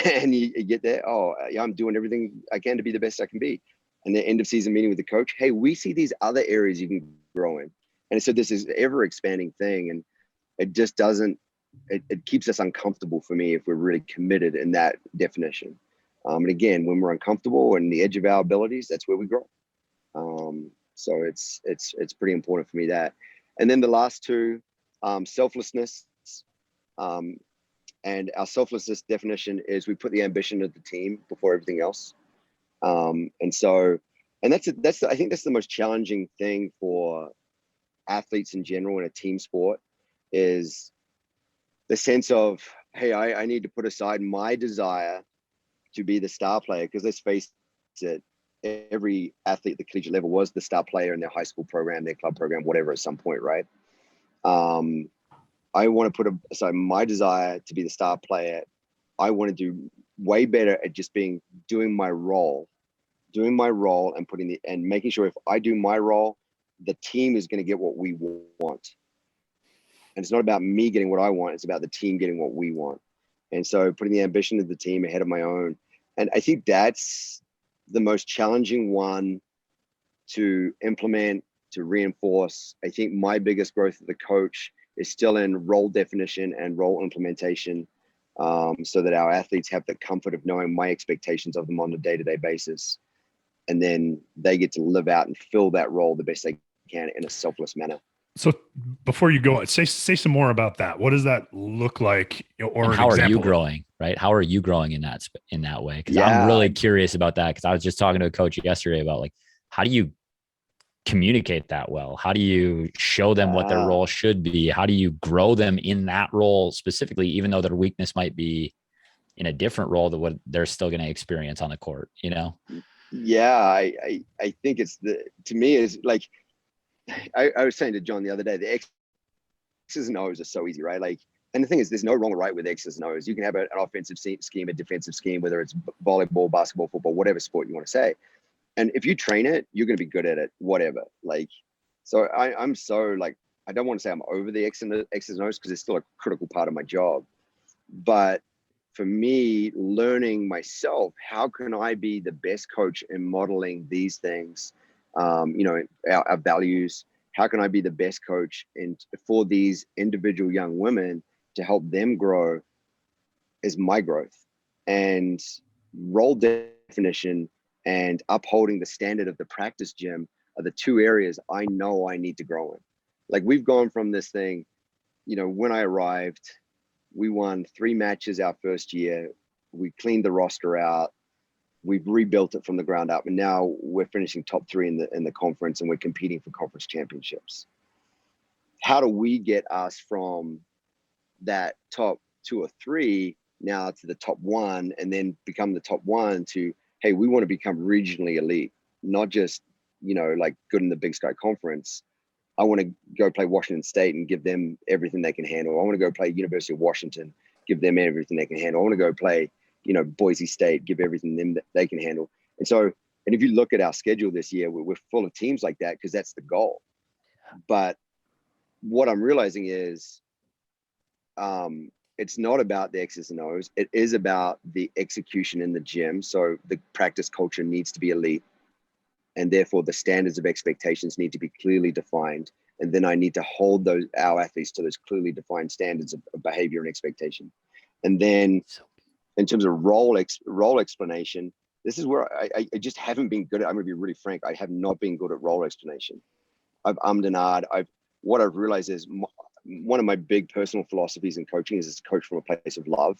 And you get there, oh, yeah, I'm doing everything I can to be the best I can be. And the end of season meeting with the coach, hey, we see these other areas you can grow in. And so this is ever expanding thing. And it just doesn't, it keeps us uncomfortable for me if we're really committed in that definition. And again, when we're uncomfortable and the edge of our abilities, that's where we grow. So it's pretty important for me that. And then the last two, selflessness. And our selflessness definition is we put the ambition of the team before everything else. And that's I think that's the most challenging thing for athletes in general in a team sport is the sense of, hey, I need to put aside my desire to be the star player, because let's face it, every athlete at the collegiate level was the star player in their high school program, their club program, whatever, at some point, right? I want to put aside my desire to be the star player. I want to do way better at just doing my role and making sure if I do my role, the team is going to get what we want. And it's not about me getting what I want. It's about the team getting what we want. And so putting the ambition of the team ahead of my own. And I think that's the most challenging one to implement, to reinforce. I think my biggest growth as a coach is still in role definition and role implementation, so that our athletes have the comfort of knowing my expectations of them on a day-to-day basis. And then they get to live out and fill that role the best they can in a selfless manner. So before you go, say some more about that. What does that look like? Or how are you growing, right? How are you growing in that way? Because I'm really curious about that. Because I was just talking to a coach yesterday about like, how do you communicate that well? How do you show them what their role should be? How do you grow them in that role specifically, even though their weakness might be in a different role than what they're still going to experience on the court, you know? Yeah, I think to me is like, I was saying to John the other day, the X's and O's are so easy, right? Like, and the thing is, there's no wrong or right with X's and O's. You can have an offensive scheme, a defensive scheme, whether it's volleyball, basketball, football, whatever sport you want to say. And if you train it, you're going to be good at it, whatever. Like, so I'm so like, I don't want to say I'm over the X's and O's because it's still a critical part of my job. But for me, learning myself, how can I be the best coach in modeling these things? Our values. How can I be the best coach for these individual young women to help them grow is my growth. And role definition and upholding the standard of the practice gym are the two areas I know I need to grow in. Like, we've gone from this thing, when I arrived, we won 3 matches our first year. We cleaned the roster out. We've rebuilt it from the ground up, and now we're finishing top 3 in the conference, and we're competing for conference championships. How do we get us from that top 2 or 3 now to the top 1, and then become the top 1 to, hey, we want to become regionally elite, not just, like good in the Big Sky Conference. I want to go play Washington State and give them everything they can handle. I want to go play University of Washington, give them everything they can handle. I want to go play, Boise State, give everything them that they can handle. And so, and if you look at our schedule this year, we're full of teams like that because that's the goal. But what I'm realizing is, it's not about the X's and O's. It is about the execution in the gym. So the practice culture needs to be elite. And therefore the standards of expectations need to be clearly defined. And then I need to hold our athletes to those clearly defined standards of behavior and expectation. And then in terms of role explanation, this is where I just haven't been good at. I'm gonna be really frank. I have not been good at role explanation. I've ummed and ahed. What I've realized is one of my big personal philosophies in coaching is to coach from a place of love.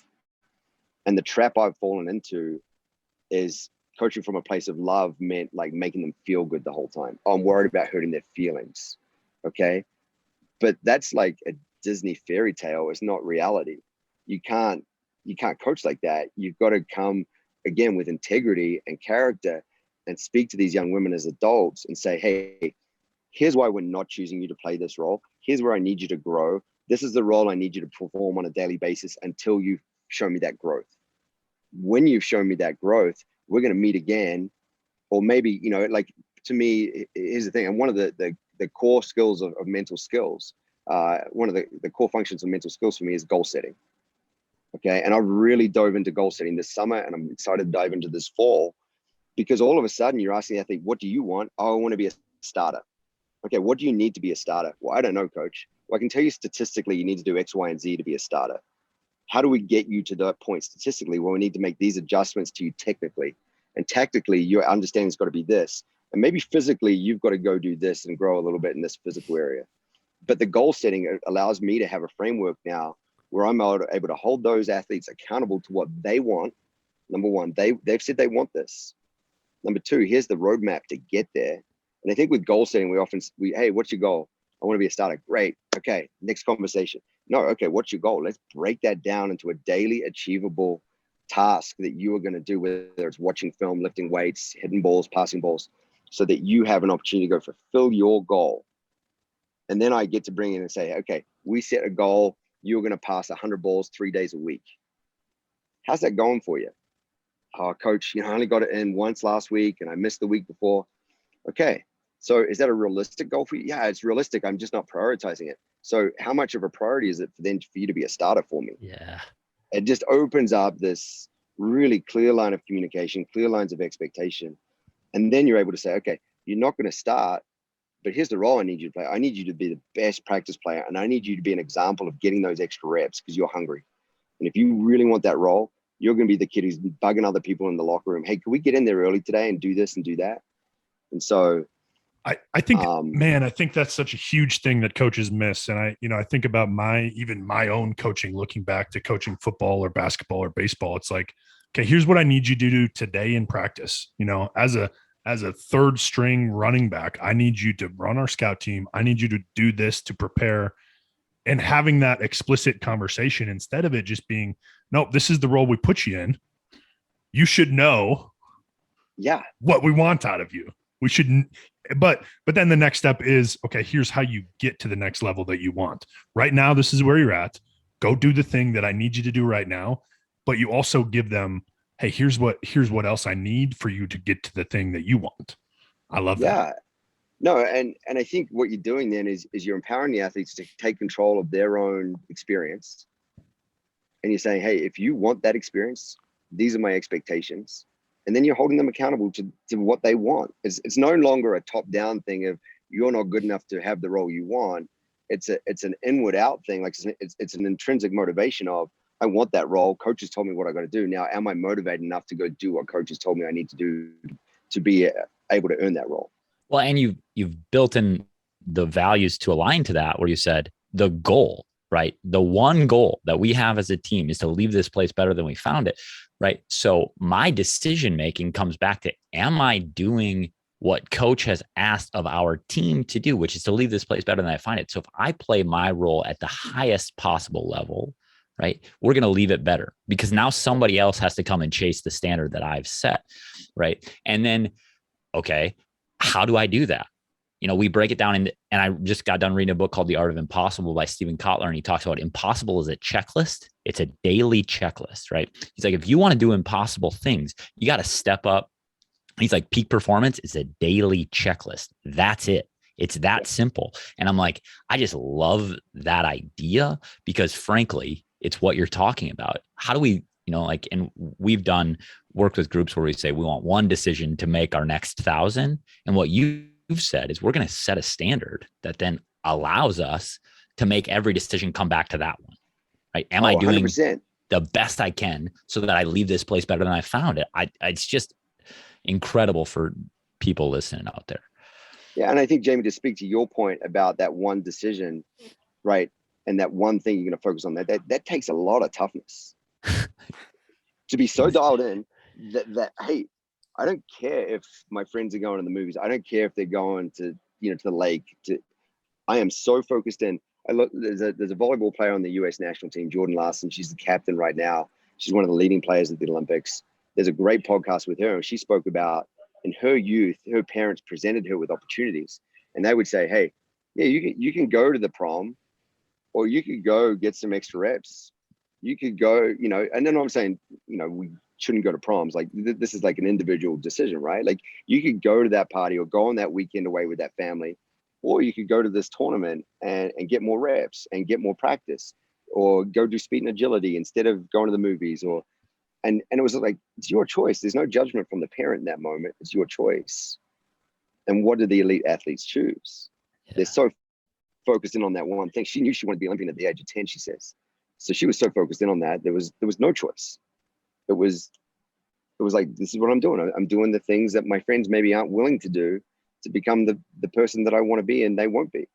And the trap I've fallen into is coaching from a place of love meant like making them feel good the whole time. Oh, I'm worried about hurting their feelings. Okay. But that's like a Disney fairy tale. It's not reality. You can't coach like that. You've got to come again with integrity and character and speak to these young women as adults and say, hey, here's why we're not choosing you to play this role. Here's where I need you to grow. This is the role I need you to perform on a daily basis until you show me that growth. When you've shown me that growth, we're going to meet again. Or maybe, like, to me, here's the thing. And one of the core skills of mental skills, one of the core functions of mental skills for me is goal setting. Okay. And I've really dove into goal setting this summer, and I'm excited to dive into this fall, because all of a sudden you're asking the athlete, what do you want? Oh, I want to be a starter. Okay. What do you need to be a starter? Well, I don't know, coach. Well, I can tell you statistically, you need to do X, Y, and Z to be a starter. How do we get you to that point statistically? Well, we need to make these adjustments to you technically, and tactically your understanding's got to be this. And maybe physically you've got to go do this and grow a little bit in this physical area. But the goal setting allows me to have a framework now where I'm able to hold those athletes accountable to what they want. Number one, they've said they want this. Number two, here's the roadmap to get there. And I think with goal setting, hey, what's your goal? I want to be a starter. Great. Okay. Next conversation. No. Okay. What's your goal? Let's break that down into a daily achievable task that you are going to do, whether it's watching film, lifting weights, hitting balls, passing balls, so that you have an opportunity to go fulfill your goal. And then I get to bring in and say, okay, we set a goal. You're going to pass 100 balls 3 days a week. How's that going for you? Oh, coach, I only got it in once last week and I missed the week before. Okay. So is that a realistic goal for you? Yeah, it's realistic. I'm just not prioritizing it. So how much of a priority is it for you to be a starter for me? Yeah. It just opens up this really clear line of communication, clear lines of expectation. And then you're able to say, okay, you're not going to start, but here's the role I need you to play. I need you to be the best practice player. And I need you to be an example of getting those extra reps because you're hungry. And if you really want that role, you're going to be the kid who's bugging other people in the locker room. Hey, can we get in there early today and do this and do that? And so I think, man, I think that's such a huge thing that coaches miss. And I think about my own coaching, looking back to coaching football or basketball or baseball. It's like, okay, here's what I need you to do today in practice. As a third string running back, I need you to run our scout team. I need you to do this to prepare, and having that explicit conversation instead of it just being, nope, this is the role we put you in. You should know what we want out of you. We shouldn't, but then the next step is, okay, here's how you get to the next level that you want. Right now, this is where you're at. Go do the thing that I need you to do right now. But you also give them, hey, here's what else I need for you to get to the thing that you want. I love that. Yeah. No, and I think what you're doing then is you're empowering the athletes to take control of their own experience and you're saying, hey, if you want that experience, these are my expectations. And then you're holding them accountable to what they want. It's no longer a top-down thing of you're not good enough to have the role you want. It's an inward out thing. Like it's an intrinsic motivation of, I want that role. Coach has told me what I got to do. Now, am I motivated enough to go do what coach has told me I need to do to be able to earn that role? Well, and you've built in the values to align to that, where you said the goal, right? The one goal that we have as a team is to leave this place better than we found it, right? So my decision making comes back to, am I doing what coach has asked of our team to do, which is to leave this place better than I find it. So if I play my role at the highest possible level, right, we're going to leave it better, because now somebody else has to come and chase the standard that I've set, right? And then, okay, how do I do that? You know, we break it down, and I just got done reading a book called The Art of Impossible by Stephen Kotler, and he talks about impossible as a checklist. It's a daily checklist, right? He's like, if you want to do impossible things, you got to step up. He's like, peak performance is a daily checklist. That's it. It's that simple. And I'm like, I just love that idea, because frankly, it's what you're talking about. How do we, you know, like, and we've worked with groups where we say we want one decision to make our next 1,000. And what you've said is we're going to set a standard that then allows us to make every decision come back to that one, right? Am I doing 100%. the best I can so that I leave this place better than I found it? It's just incredible for people listening out there. Yeah. And I think, Jamie, to speak to your point about that one decision, right, and that one thing you're going to focus on, that takes a lot of toughness to be so dialed in that hey, I don't care if my friends are going to the movies. I don't care if they're going to, you know, to the lake. I am so focused in. There's a volleyball player on the US national team, Jordan Larson. She's the captain right now. She's one of the leading players at the Olympics. There's a great podcast with her, and she spoke about, in her youth, her parents presented her with opportunities, and they would say, hey, yeah, you can go to the prom, or you could go get some extra reps. You could go, you know, and then I'm saying, you know, we shouldn't go to proms. Like this is like an individual decision, right? Like you could go to that party or go on that weekend away with that family, or you could go to this tournament and get more reps and get more practice, or go do speed and agility instead of going to the movies, or, and it was like, it's your choice. There's no judgment from the parent in that moment. It's your choice. And what do the elite athletes choose? Yeah. They're so focused in on that one thing. She knew she wanted to be Olympian at the age of 10, she says. So she was so focused in on that. There was no choice. It was like, this is what I'm doing. I'm doing the things that my friends maybe aren't willing to do to become the person that I want to be, and they won't be.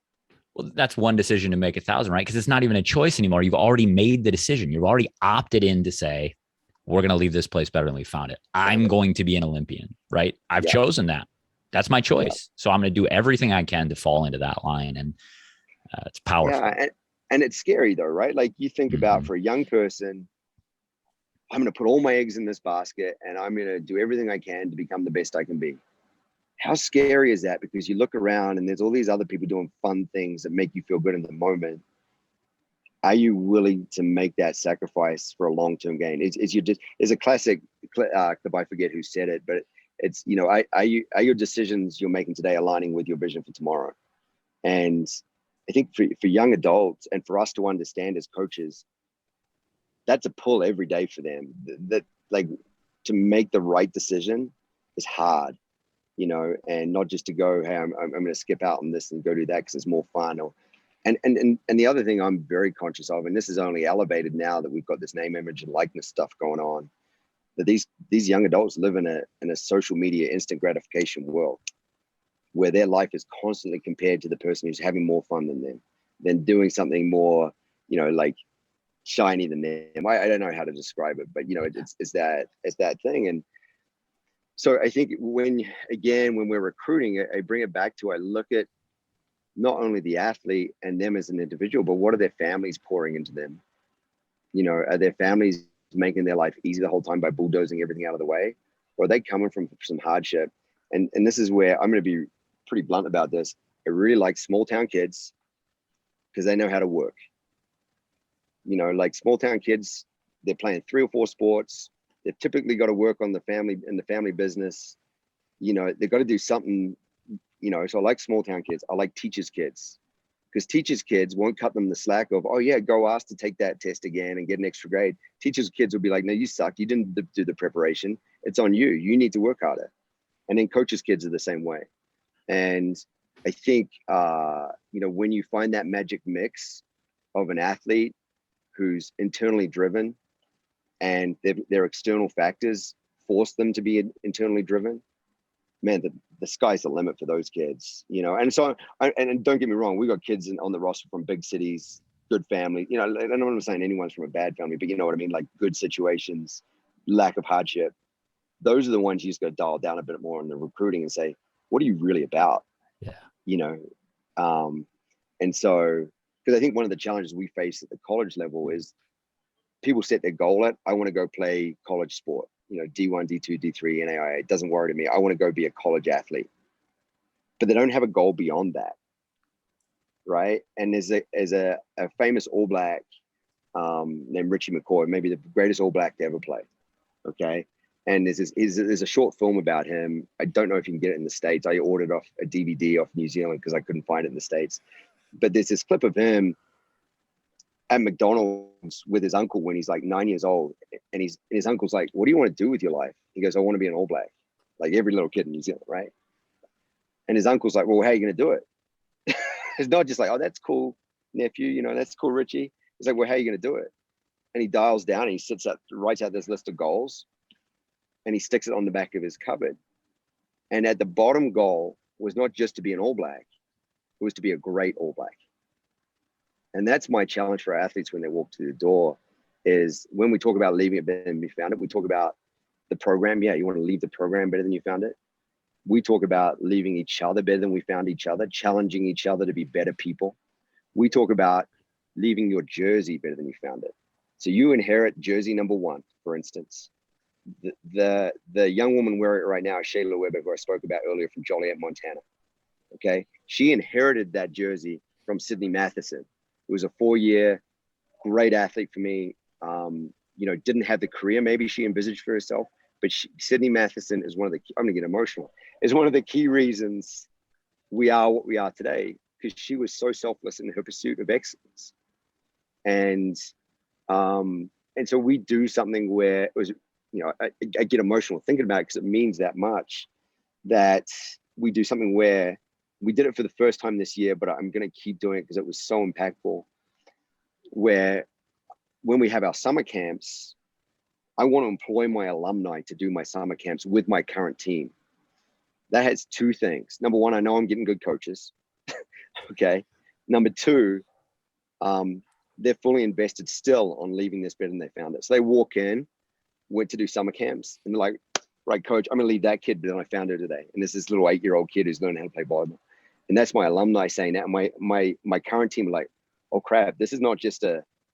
Well, that's one decision to make 1,000, right? Because it's not even a choice anymore. You've already made the decision. You've already opted in to say, we're going to leave this place better than we found it. I'm going to be an Olympian, right? I've chosen that. That's my choice. So I'm going to do everything I can to fall into that line. And it's powerful. Yeah, and it's scary though, right? Like you think about, for a young person, I'm going to put all my eggs in this basket and I'm going to do everything I can to become the best I can be. How scary is that? Because you look around and there's all these other people doing fun things that make you feel good in the moment. Are you willing to make that sacrifice for a long-term gain? There's a classic clip, I forget who said it, but it's, you know, are your decisions you're making today aligning with your vision for tomorrow? And I think for young adults, and for us to understand as coaches, that's a pull every day for them. That like, to make the right decision is hard, you know, and not just to go, hey, I'm going to skip out on this and go do that because it's more fun. Or, and the other thing I'm very conscious of, and this is only elevated now that we've got this name, image, and likeness stuff going on, that these young adults live in a social media instant gratification world where their life is constantly compared to the person who's having more fun than them, than doing something more, you know, like shiny than them. I don't know how to describe it, but you know, it's that thing. And so I think when we're recruiting, I bring it back to, I look at not only the athlete and them as an individual, but what are their families pouring into them? You know, are their families making their life easy the whole time by bulldozing everything out of the way? Or are they coming from some hardship? And this is where I'm going to be pretty blunt about this. I really like small town kids because they know how to work. You know, like small town kids, they're playing 3 or 4 sports. They've typically got to work on the family business. You know, they've got to do something, you know, so I like small town kids. I like teachers' kids. because teachers' kids won't cut them the slack of, oh yeah, go ask to take that test again and get an extra grade. Teachers' kids will be like, no, you suck. You didn't do the preparation. It's on you. You need to work harder. And then coaches' kids are the same way. And I think, when you find that magic mix of an athlete who's internally driven and their external factors force them to be internally driven, man, the sky's the limit for those kids, And so, and don't get me wrong, we got kids on the roster from big cities, good family, I don't know what I'm saying anyone's from a bad family, but you know what I mean? Like good situations, lack of hardship. Those are the ones you just got to dial down a bit more in the recruiting and say, what are you really about? Yeah. And so, because I think one of the challenges we face at the college level is people set their goal at, I want to go play college sport, D1, D2, D3, NAIA. It doesn't worry to me. I want to go be a college athlete. But they don't have a goal beyond that. Right. And there's a famous All Black named Richie McCoy, maybe the greatest All Black to ever play. Okay. And there's a short film about him. I don't know if you can get it in the States. I ordered off a DVD off New Zealand because I couldn't find it in the States. But there's this clip of him at McDonald's with his uncle when he's like 9 years old. And his uncle's like, what do you want to do with your life? He goes, I want to be an All Black. Like every little kid in New Zealand, right? And his uncle's like, well, how are you going to do it? It's not just like, oh, that's cool, nephew. That's cool, Richie. It's like, well, how are you going to do it? And he dials down and he writes out this list of goals. And he sticks it on the back of his cupboard. And at the bottom goal was not just to be an All Black, it was to be a great All Black. And that's my challenge for athletes when they walk through the door is when we talk about leaving it better than we found it, we talk about the program. Yeah, you want to leave the program better than you found it. We talk about leaving each other better than we found each other, challenging each other to be better people. We talk about leaving your jersey better than you found it. So you inherit jersey number 1, for instance. The young woman wearing it right now, Shayla Weber, who I spoke about earlier from Joliet, Montana. Okay. She inherited that jersey from Sydney Matheson. It was a 4-year great athlete for me. Didn't have the career maybe she envisaged for herself, but Sydney Matheson is I'm going to get emotional, is one of the key reasons we are what we are today, because she was so selfless in her pursuit of excellence. And so we do something where it was, I get emotional thinking about it because it means that much, that we do something where we did it for the first time this year, but I'm going to keep doing it because it was so impactful, where when we have our summer camps, I want to employ my alumni to do my summer camps with my current team. That has 2 things. Number 1, I know I'm getting good coaches. Okay. Number 2, they're fully invested still on leaving this better than they found it. So they walk in, went to do summer camps, and they're like, right, coach, I'm going to leave that kid better than I found her today. And there's this little 8-year-old kid who's learning how to play volleyball. And that's my alumni saying that. And my current team are like, oh crap, this is not just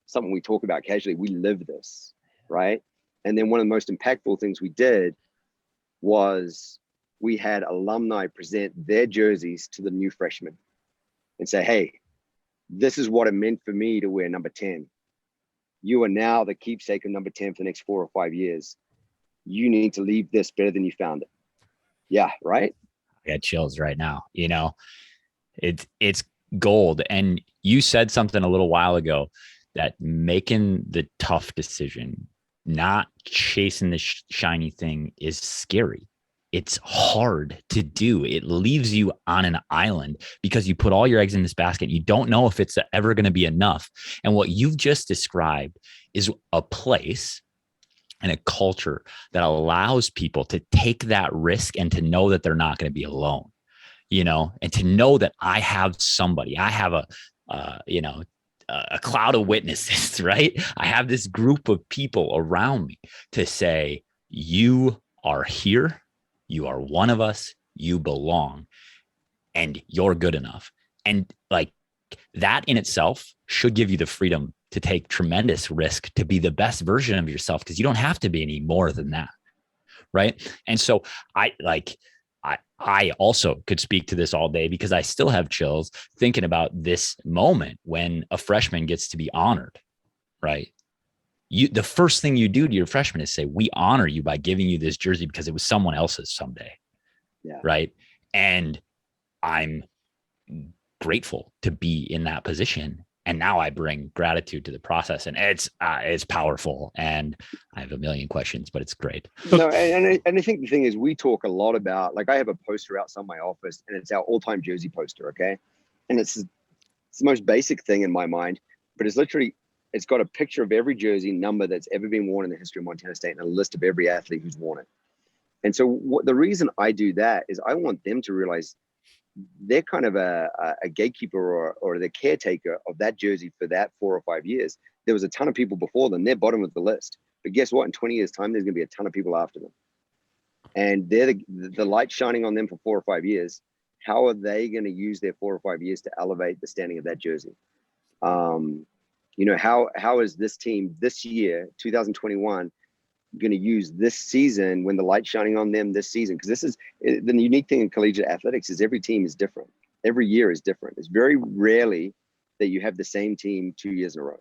something we talk about casually. We live this, right? And then one of the most impactful things we did was we had alumni present their jerseys to the new freshmen and say, hey, this is what it meant for me to wear number 10. You are now the keepsake of number 10 for the next 4 or 5 years. You need to leave this better than you found it. Yeah, right? I got chills right now. It's gold. And you said something a little while ago that making the tough decision, not chasing the shiny thing, is scary. It's hard to do. It leaves you on an island because you put all your eggs in this basket. You don't know if it's ever going to be enough. And what you've just described is a place and a culture that allows people to take that risk and to know that they're not going to be alone, and to know that I have somebody, I have a cloud of witnesses, right? I have this group of people around me to say, you are here. You are one of us, you belong, and you're good enough. And like that in itself should give you the freedom to take tremendous risk to be the best version of yourself, because you don't have to be any more than that. Right. And so I also could speak to this all day because I still have chills thinking about this moment when a freshman gets to be honored. Right. The first thing you do to your freshman is say, we honor you by giving you this jersey because it was someone else's someday. Yeah. Right. And I'm grateful to be in that position. And now I bring gratitude to the process, and it's powerful. And I have a million questions, but it's great. No, and I think the thing is, we talk a lot about, like, I have a poster outside my office, and it's our all-time jersey poster, okay? And it's the most basic thing in my mind, but it's got a picture of every jersey number that's ever been worn in the history of Montana State and a list of every athlete who's worn it. And so the reason I do that is I want them to realize they're kind of a gatekeeper or the caretaker of that jersey for that 4 or 5 years. There was a ton of people before them. They're bottom of the list. But guess what? In 20 years' time, there's going to be a ton of people after them. And they're the light shining on them for 4 or 5 years. How are they going to use their 4 or 5 years to elevate the standing of that jersey? How is this team this year, 2021, going to use this season when the light's shining on them this season? Because this is the unique thing in collegiate athletics is every team is different. Every year is different. It's very rarely that you have the same team 2 years in a row.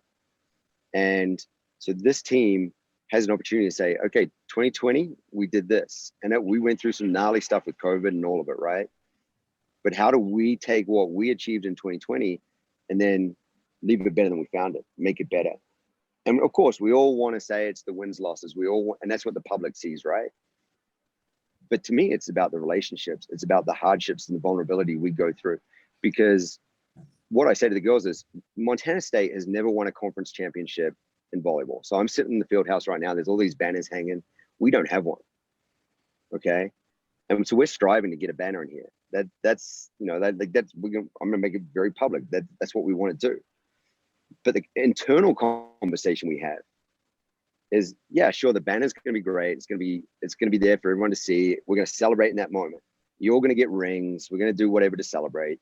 And so this team has an opportunity to say, okay, 2020, we did this. And we went through some gnarly stuff with COVID and all of it, right? But how do we take what we achieved in 2020 and then leave it better than we found it, make it better? And of course, we all want to say it's the wins, losses. And that's what the public sees, right? But to me, it's about the relationships. It's about the hardships and the vulnerability we go through. Because what I say to the girls is, Montana State has never won a conference championship in volleyball. So I'm sitting in the field house right now. There's all these banners hanging. We don't have one. Okay. And so we're striving to get a banner in here. I'm gonna make it very public. That's what we want to do. But the internal conversation we have is, yeah, sure, the banner's going to be great. It's going to be there for everyone to see. We're going to celebrate in that moment. You're going to get rings. We're going to do whatever to celebrate.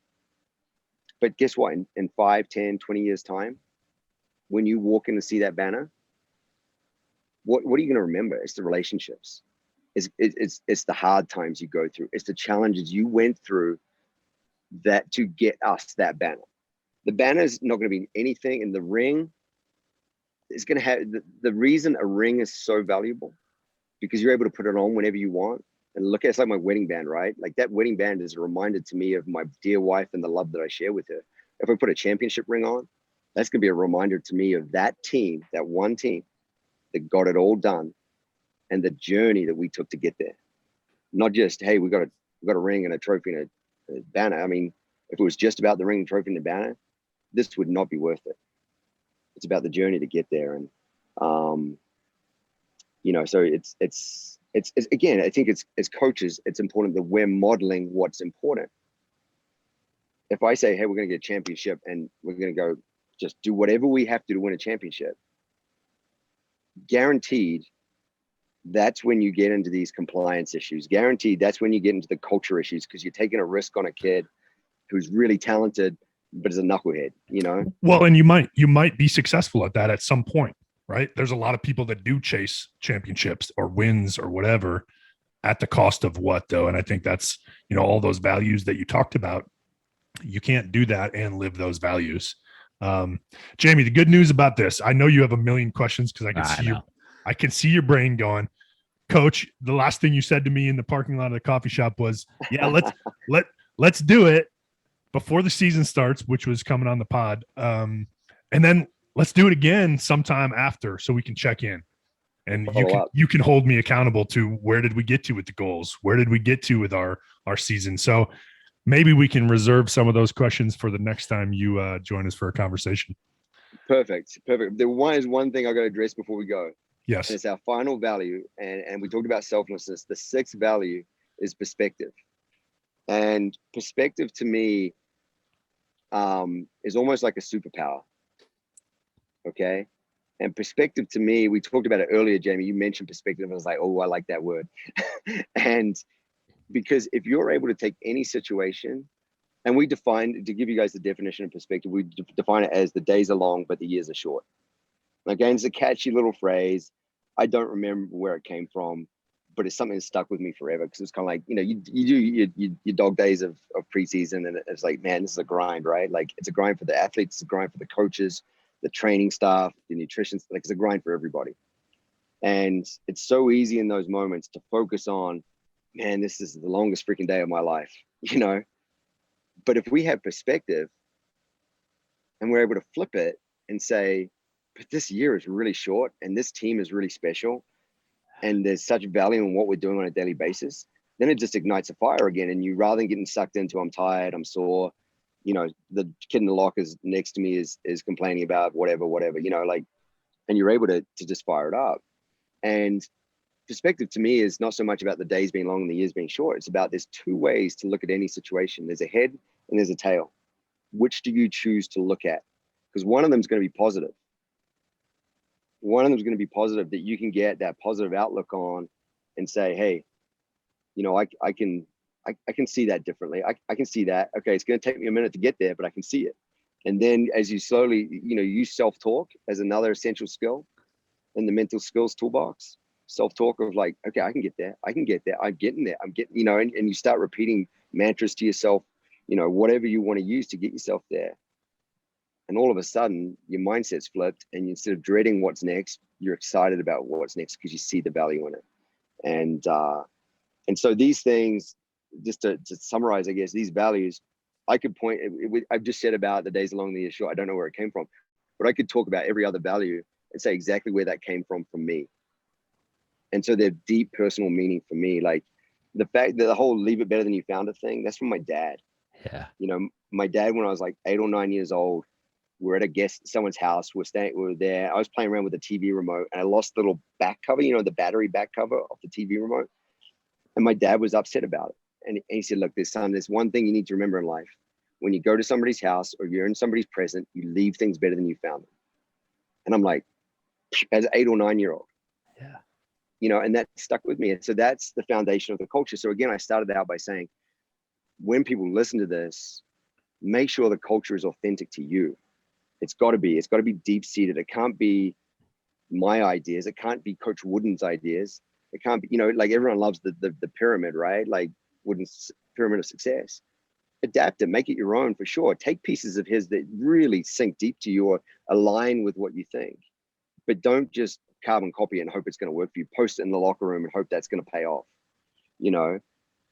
But guess what? In 5, 10, 20 years time, when you walk in to see that banner, what are you going to remember? It's the relationships. It's the hard times you go through. It's the challenges you went through that to get us that banner. The banner is not going to be anything, and the ring is going to have the reason a ring is so valuable because you're able to put it on whenever you want. And look, it's like my wedding band, right? Like that wedding band is a reminder to me of my dear wife and the love that I share with her. If I put a championship ring on, that's going to be a reminder to me of that team, that one team that got it all done and the journey that we took to get there. Not just, hey, we got a ring and a trophy and a banner. I mean, if it was just about the ring, and trophy, and the banner, this would not be worth it. It's about the journey to get there. And, so it's again, I think as coaches, it's important that we're modeling what's important. If I say, hey, we're going to get a championship and we're going to go just do whatever we have to win a championship, guaranteed, that's when you get into these compliance issues. Guaranteed, that's when you get into the culture issues because you're taking a risk on a kid who's really talented, but is a knucklehead, Well, and you might be successful at that at some point, right? There's a lot of people that do chase championships or wins or whatever at the cost of what, though? And I think that's, all those values that you talked about, you can't do that and live those values. Jamie, the good news about this, I know you have a million questions because I can see your brain going. Coach, the last thing you said to me in the parking lot of the coffee shop was, yeah, let's do it before the season starts, which was coming on the pod. And then let's do it again sometime after so we can check in. And you can hold me accountable to where did we get to with the goals? Where did we get to with our season? So maybe we can reserve some of those questions for the next time you join us for a conversation. Perfect. There is one thing I got to address before we go. Yes. And it's our final value. And we talked about selflessness. The sixth value is perspective. And perspective to me is almost like a superpower. Okay. And perspective to me, we talked about it earlier, Jamie, you mentioned perspective. I was like, oh, I like that word. And because if you're able to take any situation, and we define, to give you guys the definition of perspective, we define it as the days are long, but the years are short. Again, it's a catchy little phrase. I don't remember where it came from, but it's something that stuck with me forever because it's kind of like, you do your dog days of preseason, and it's like, man, this is a grind, right? Like it's a grind for the athletes, it's a grind for the coaches, the training staff, the nutrition, like it's a grind for everybody. And it's so easy in those moments to focus on, man, this is the longest freaking day of my life, But if we have perspective and we're able to flip it and say, but this year is really short and this team is really special and there's such value in what we're doing on a daily basis, then it just ignites a fire again. And you, rather than getting sucked into, I'm tired, I'm sore, you know, the kid in the lockers next to me is complaining about whatever, you know, like, and you're able to just fire it up. And perspective to me is not so much about the days being long and the years being short. It's about, there's two ways to look at any situation. There's a head and there's a tail. Which do you choose to look at? Because one of them is going to be positive. One of them is going to be positive that you can get that positive outlook on and say, hey, you know, I can see that differently. I can see that. Okay, it's going to take me a minute to get there, but I can see it. And then as you slowly, you know, use self-talk as another essential skill in the mental skills toolbox. Self-talk of like, okay, I can get there. I'm getting there. I'm getting, you know, and you start repeating mantras to yourself, you know, whatever you want to use to get yourself there. And all of a sudden your mindset's flipped, and instead of dreading what's next, you're excited about what's next because you see the value in it. And so these things, just to summarize, I guess, these values, I could point, I've just said about the days long, the years short. I don't know where it came from, but I could talk about every other value and say exactly where that came from me. And so they're deep personal meaning for me. Like the fact that the whole leave it better than you found it thing, that's from my dad. Yeah. You know, my dad, when I was like 8 or 9 years old, we're at someone's house. We were there. I was playing around with the TV remote and I lost the little back cover, you know, the battery back cover of the TV remote. And my dad was upset about it. And he said, look, there's one thing you need to remember in life. When you go to somebody's house or you're in somebody's present, you leave things better than you found them. And I'm like, as an 8 or 9 year old, Yeah. you know, and that stuck with me. And so that's the foundation of the culture. So again, I started out by saying, when people listen to this, make sure the culture is authentic to you. It's got to be deep seated. It can't be my ideas. It can't be Coach Wooden's ideas. It can't be, you know, like everyone loves the pyramid, right? Like Wooden's pyramid of success. Adapt it, make it your own for sure. Take pieces of his that really sink deep to you or align with what you think, but don't just carbon copy it and hope it's going to work for you. Post it in the locker room and hope that's going to pay off. You know,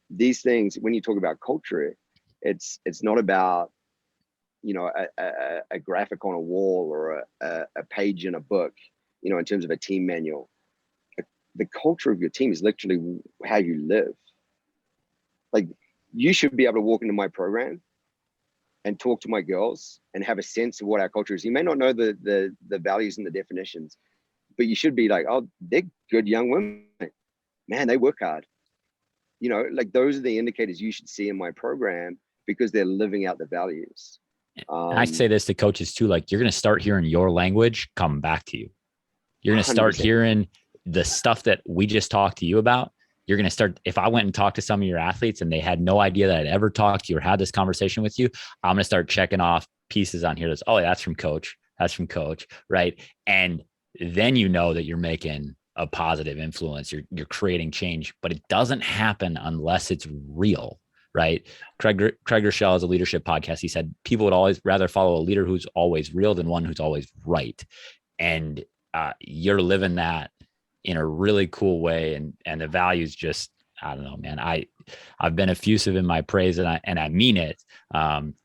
these things, when you talk about culture, it's not about, you know, a graphic on a wall or a page in a book, you know, in terms of a team manual. The culture of your team is literally how you live. Like, you should be able to walk into my program and talk to my girls and have a sense of what our culture is. You may not know the values and the definitions, but you should be like, oh, they're good young women. Man, they work hard. You know, like those are the indicators you should see in my program because they're living out the values. And I say this to coaches too, like you're going to start hearing your language come back to you. You're going to start 100%. hearing the stuff that we just talked to you about. You're going to start, if I went and talked to some of your athletes and they had no idea that I'd ever talked to you or had this conversation with you, I'm going to start checking off pieces on here. That's, oh, that's from coach. That's from coach. Right. And then you know that you're making a positive influence. You're creating change, but it doesn't happen unless it's real. Right. Craig Rochelle has a leadership podcast. He said people would always rather follow a leader who's always real than one who's always right. And you're living that in a really cool way. And the values just, I don't know, man, I've been effusive in my praise and I mean it. I'm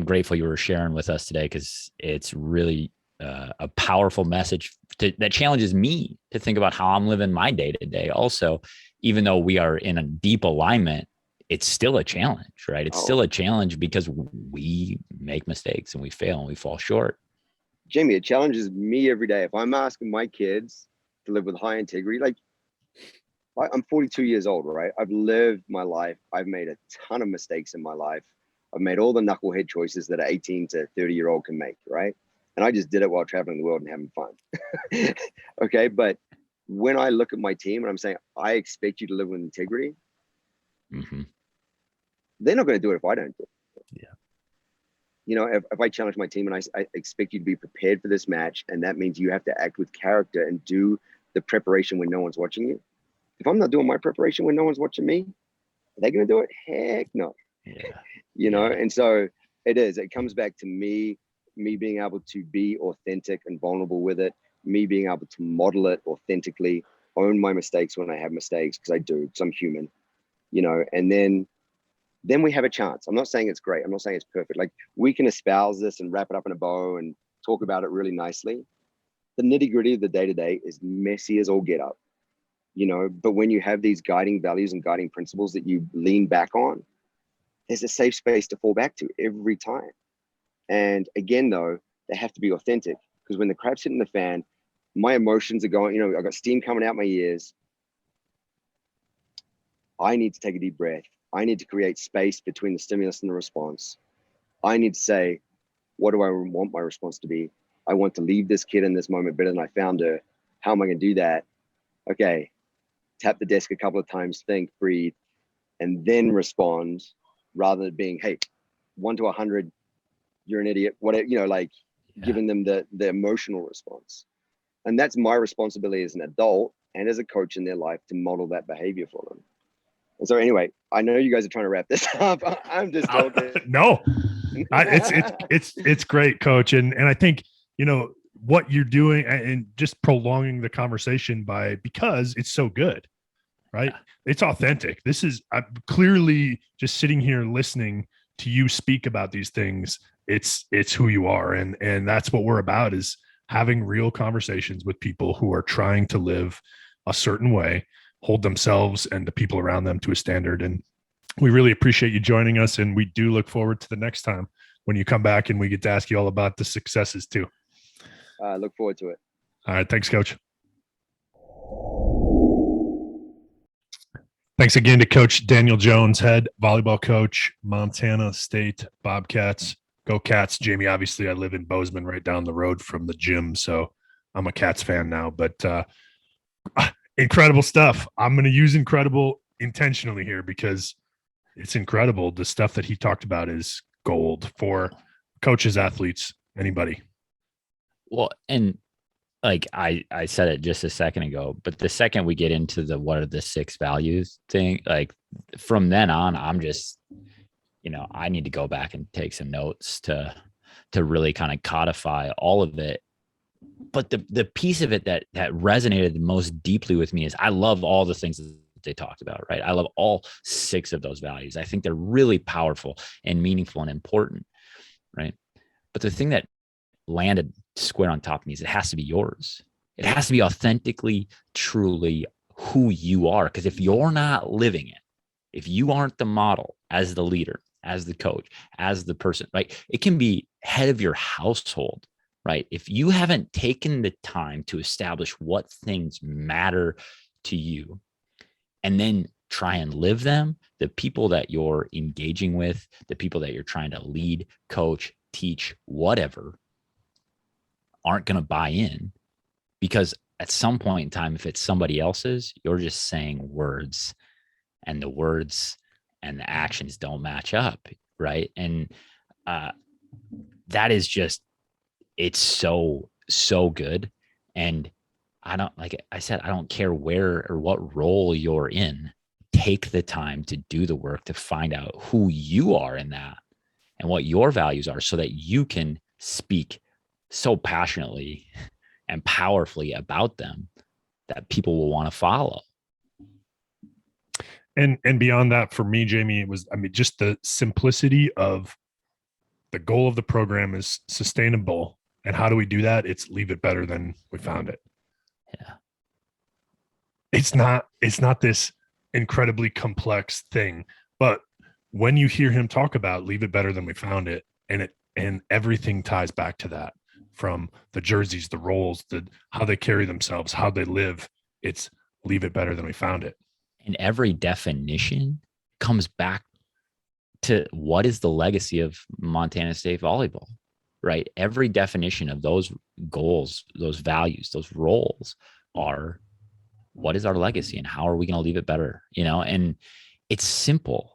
grateful you were sharing with us today, because it's really a powerful message that challenges me to think about how I'm living my day to day. Also, even though we are in a deep alignment, it's still a challenge, right? It's still a challenge because we make mistakes and we fail and we fall short. Jamie, it challenges me every day. If I'm asking my kids to live with high integrity, like I'm 42 years old, right? I've lived my life. I've made a ton of mistakes in my life. I've made all the knucklehead choices that an 18 to 30-year-old can make, right? And I just did it while traveling the world and having fun. Okay. But when I look at my team and I'm saying, I expect you to live with integrity, they're not going to do it if I don't do it. Yeah. You know, if I challenge my team and I expect you to be prepared for this match, and that means you have to act with character and do the preparation when no one's watching you. If I'm not doing my preparation when no one's watching me, are they going to do it? Heck no. Yeah. You know, and so it comes back to me being able to be authentic and vulnerable with it, me being able to model it authentically, own my mistakes when I have mistakes, because I do, because I'm human, you know, and then then we have a chance. I'm not saying it's great. I'm not saying it's perfect. Like, we can espouse this and wrap it up in a bow and talk about it really nicely. The nitty gritty of the day to day is messy as all get up, but when you have these guiding values and guiding principles that you lean back on, there's a safe space to fall back to every time. And again, though, they have to be authentic, because when the crap's hitting the fan, my emotions are going, I've got steam coming out my ears. I need to take a deep breath. I need to create space between the stimulus and the response. I need to say, what do I want my response to be? I want to leave this kid in this moment better than I found her. How am I going to do that? Okay, tap the desk a couple of times, think, breathe, and then respond, rather than being, hey, 1 to 100, you're an idiot. Whatever, giving them the emotional response. And that's my responsibility as an adult and as a coach in their life, to model that behavior for them. And so anyway, I know you guys are trying to wrap this up. I'm just talking. No, it's great, Coach. And I think, what you're doing and just prolonging the conversation because it's so good, right? Yeah. It's authentic. I'm clearly just sitting here listening to you speak about these things. It's who you are. And that's what we're about, is having real conversations with people who are trying to live a certain way, hold themselves and the people around them to a standard. And we really appreciate you joining us. And we do look forward to the next time when you come back and we get to ask you all about the successes too. I look forward to it. All right. Thanks, Coach. Thanks again to Coach Daniel Jones, head volleyball coach, Montana State Bobcats. Go Cats. Jamie, obviously I live in Bozeman, right down the road from the gym, so I'm a Cats fan now. But incredible stuff. I'm going to use incredible intentionally here because it's incredible. The stuff that he talked about is gold for coaches, athletes, anybody. Well, and like I said it just a second ago, but the second we get into the what are the 6 values thing, like from then on, I'm just, I need to go back and take some notes to really kind of codify all of it. But the piece of it that resonated the most deeply with me is I love all the things that they talked about, right? I love all 6 of those values. I think they're really powerful and meaningful and important, right? But the thing that landed square on top of me is it has to be yours. It has to be authentically, truly who you are. Because if you're not living it, if you aren't the model as the leader, as the coach, as the person, right? It can be head of your household, right? If you haven't taken the time to establish what things matter to you and then try and live them, the people that you're engaging with, the people that you're trying to lead, coach, teach, whatever, aren't going to buy in, because at some point in time, if it's somebody else's, you're just saying words, and the words and the actions don't match up, right? And that is just, it's so good. And I don't, like I said, I don't care where or what role you're in. Take the time to do the work to find out who you are in that and what your values are, so that you can speak so passionately and powerfully about them that people will want to follow. And beyond that, for me, Jamie, it was, just the simplicity of the goal of the program is sustainable. And how do we do that? It's leave it better than we found it. Yeah. It's not this incredibly complex thing, but when you hear him talk about leave it better than we found it, and everything ties back to that, from the jerseys, the roles, how they carry themselves, how they live, it's leave it better than we found it. And every definition comes back to what is the legacy of Montana State volleyball, right? Every definition of those goals, those values, those roles are, what is our legacy and how are we going to leave it better? And it's simple.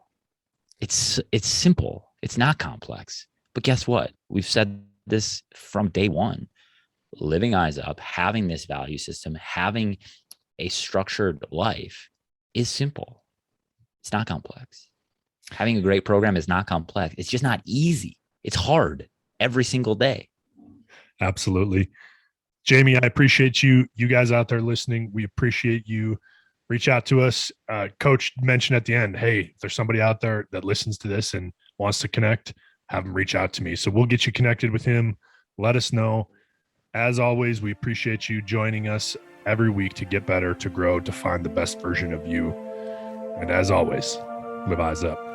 It's simple. It's not complex. But guess what? We've said this from day one. Living eyes up, having this value system, having a structured life is simple. It's not complex. Having a great program is not complex. It's just not easy. It's hard every single day. Absolutely. Jamie, I appreciate you guys out there listening. We appreciate you reach out to us. Coach mentioned at the end, hey, if there's somebody out there that listens to this and wants to connect, have them reach out to me. So we'll get you connected with him. Let us know. As always, we appreciate you joining us every week to get better, to grow, to find the best version of you. And as always, live eyes up.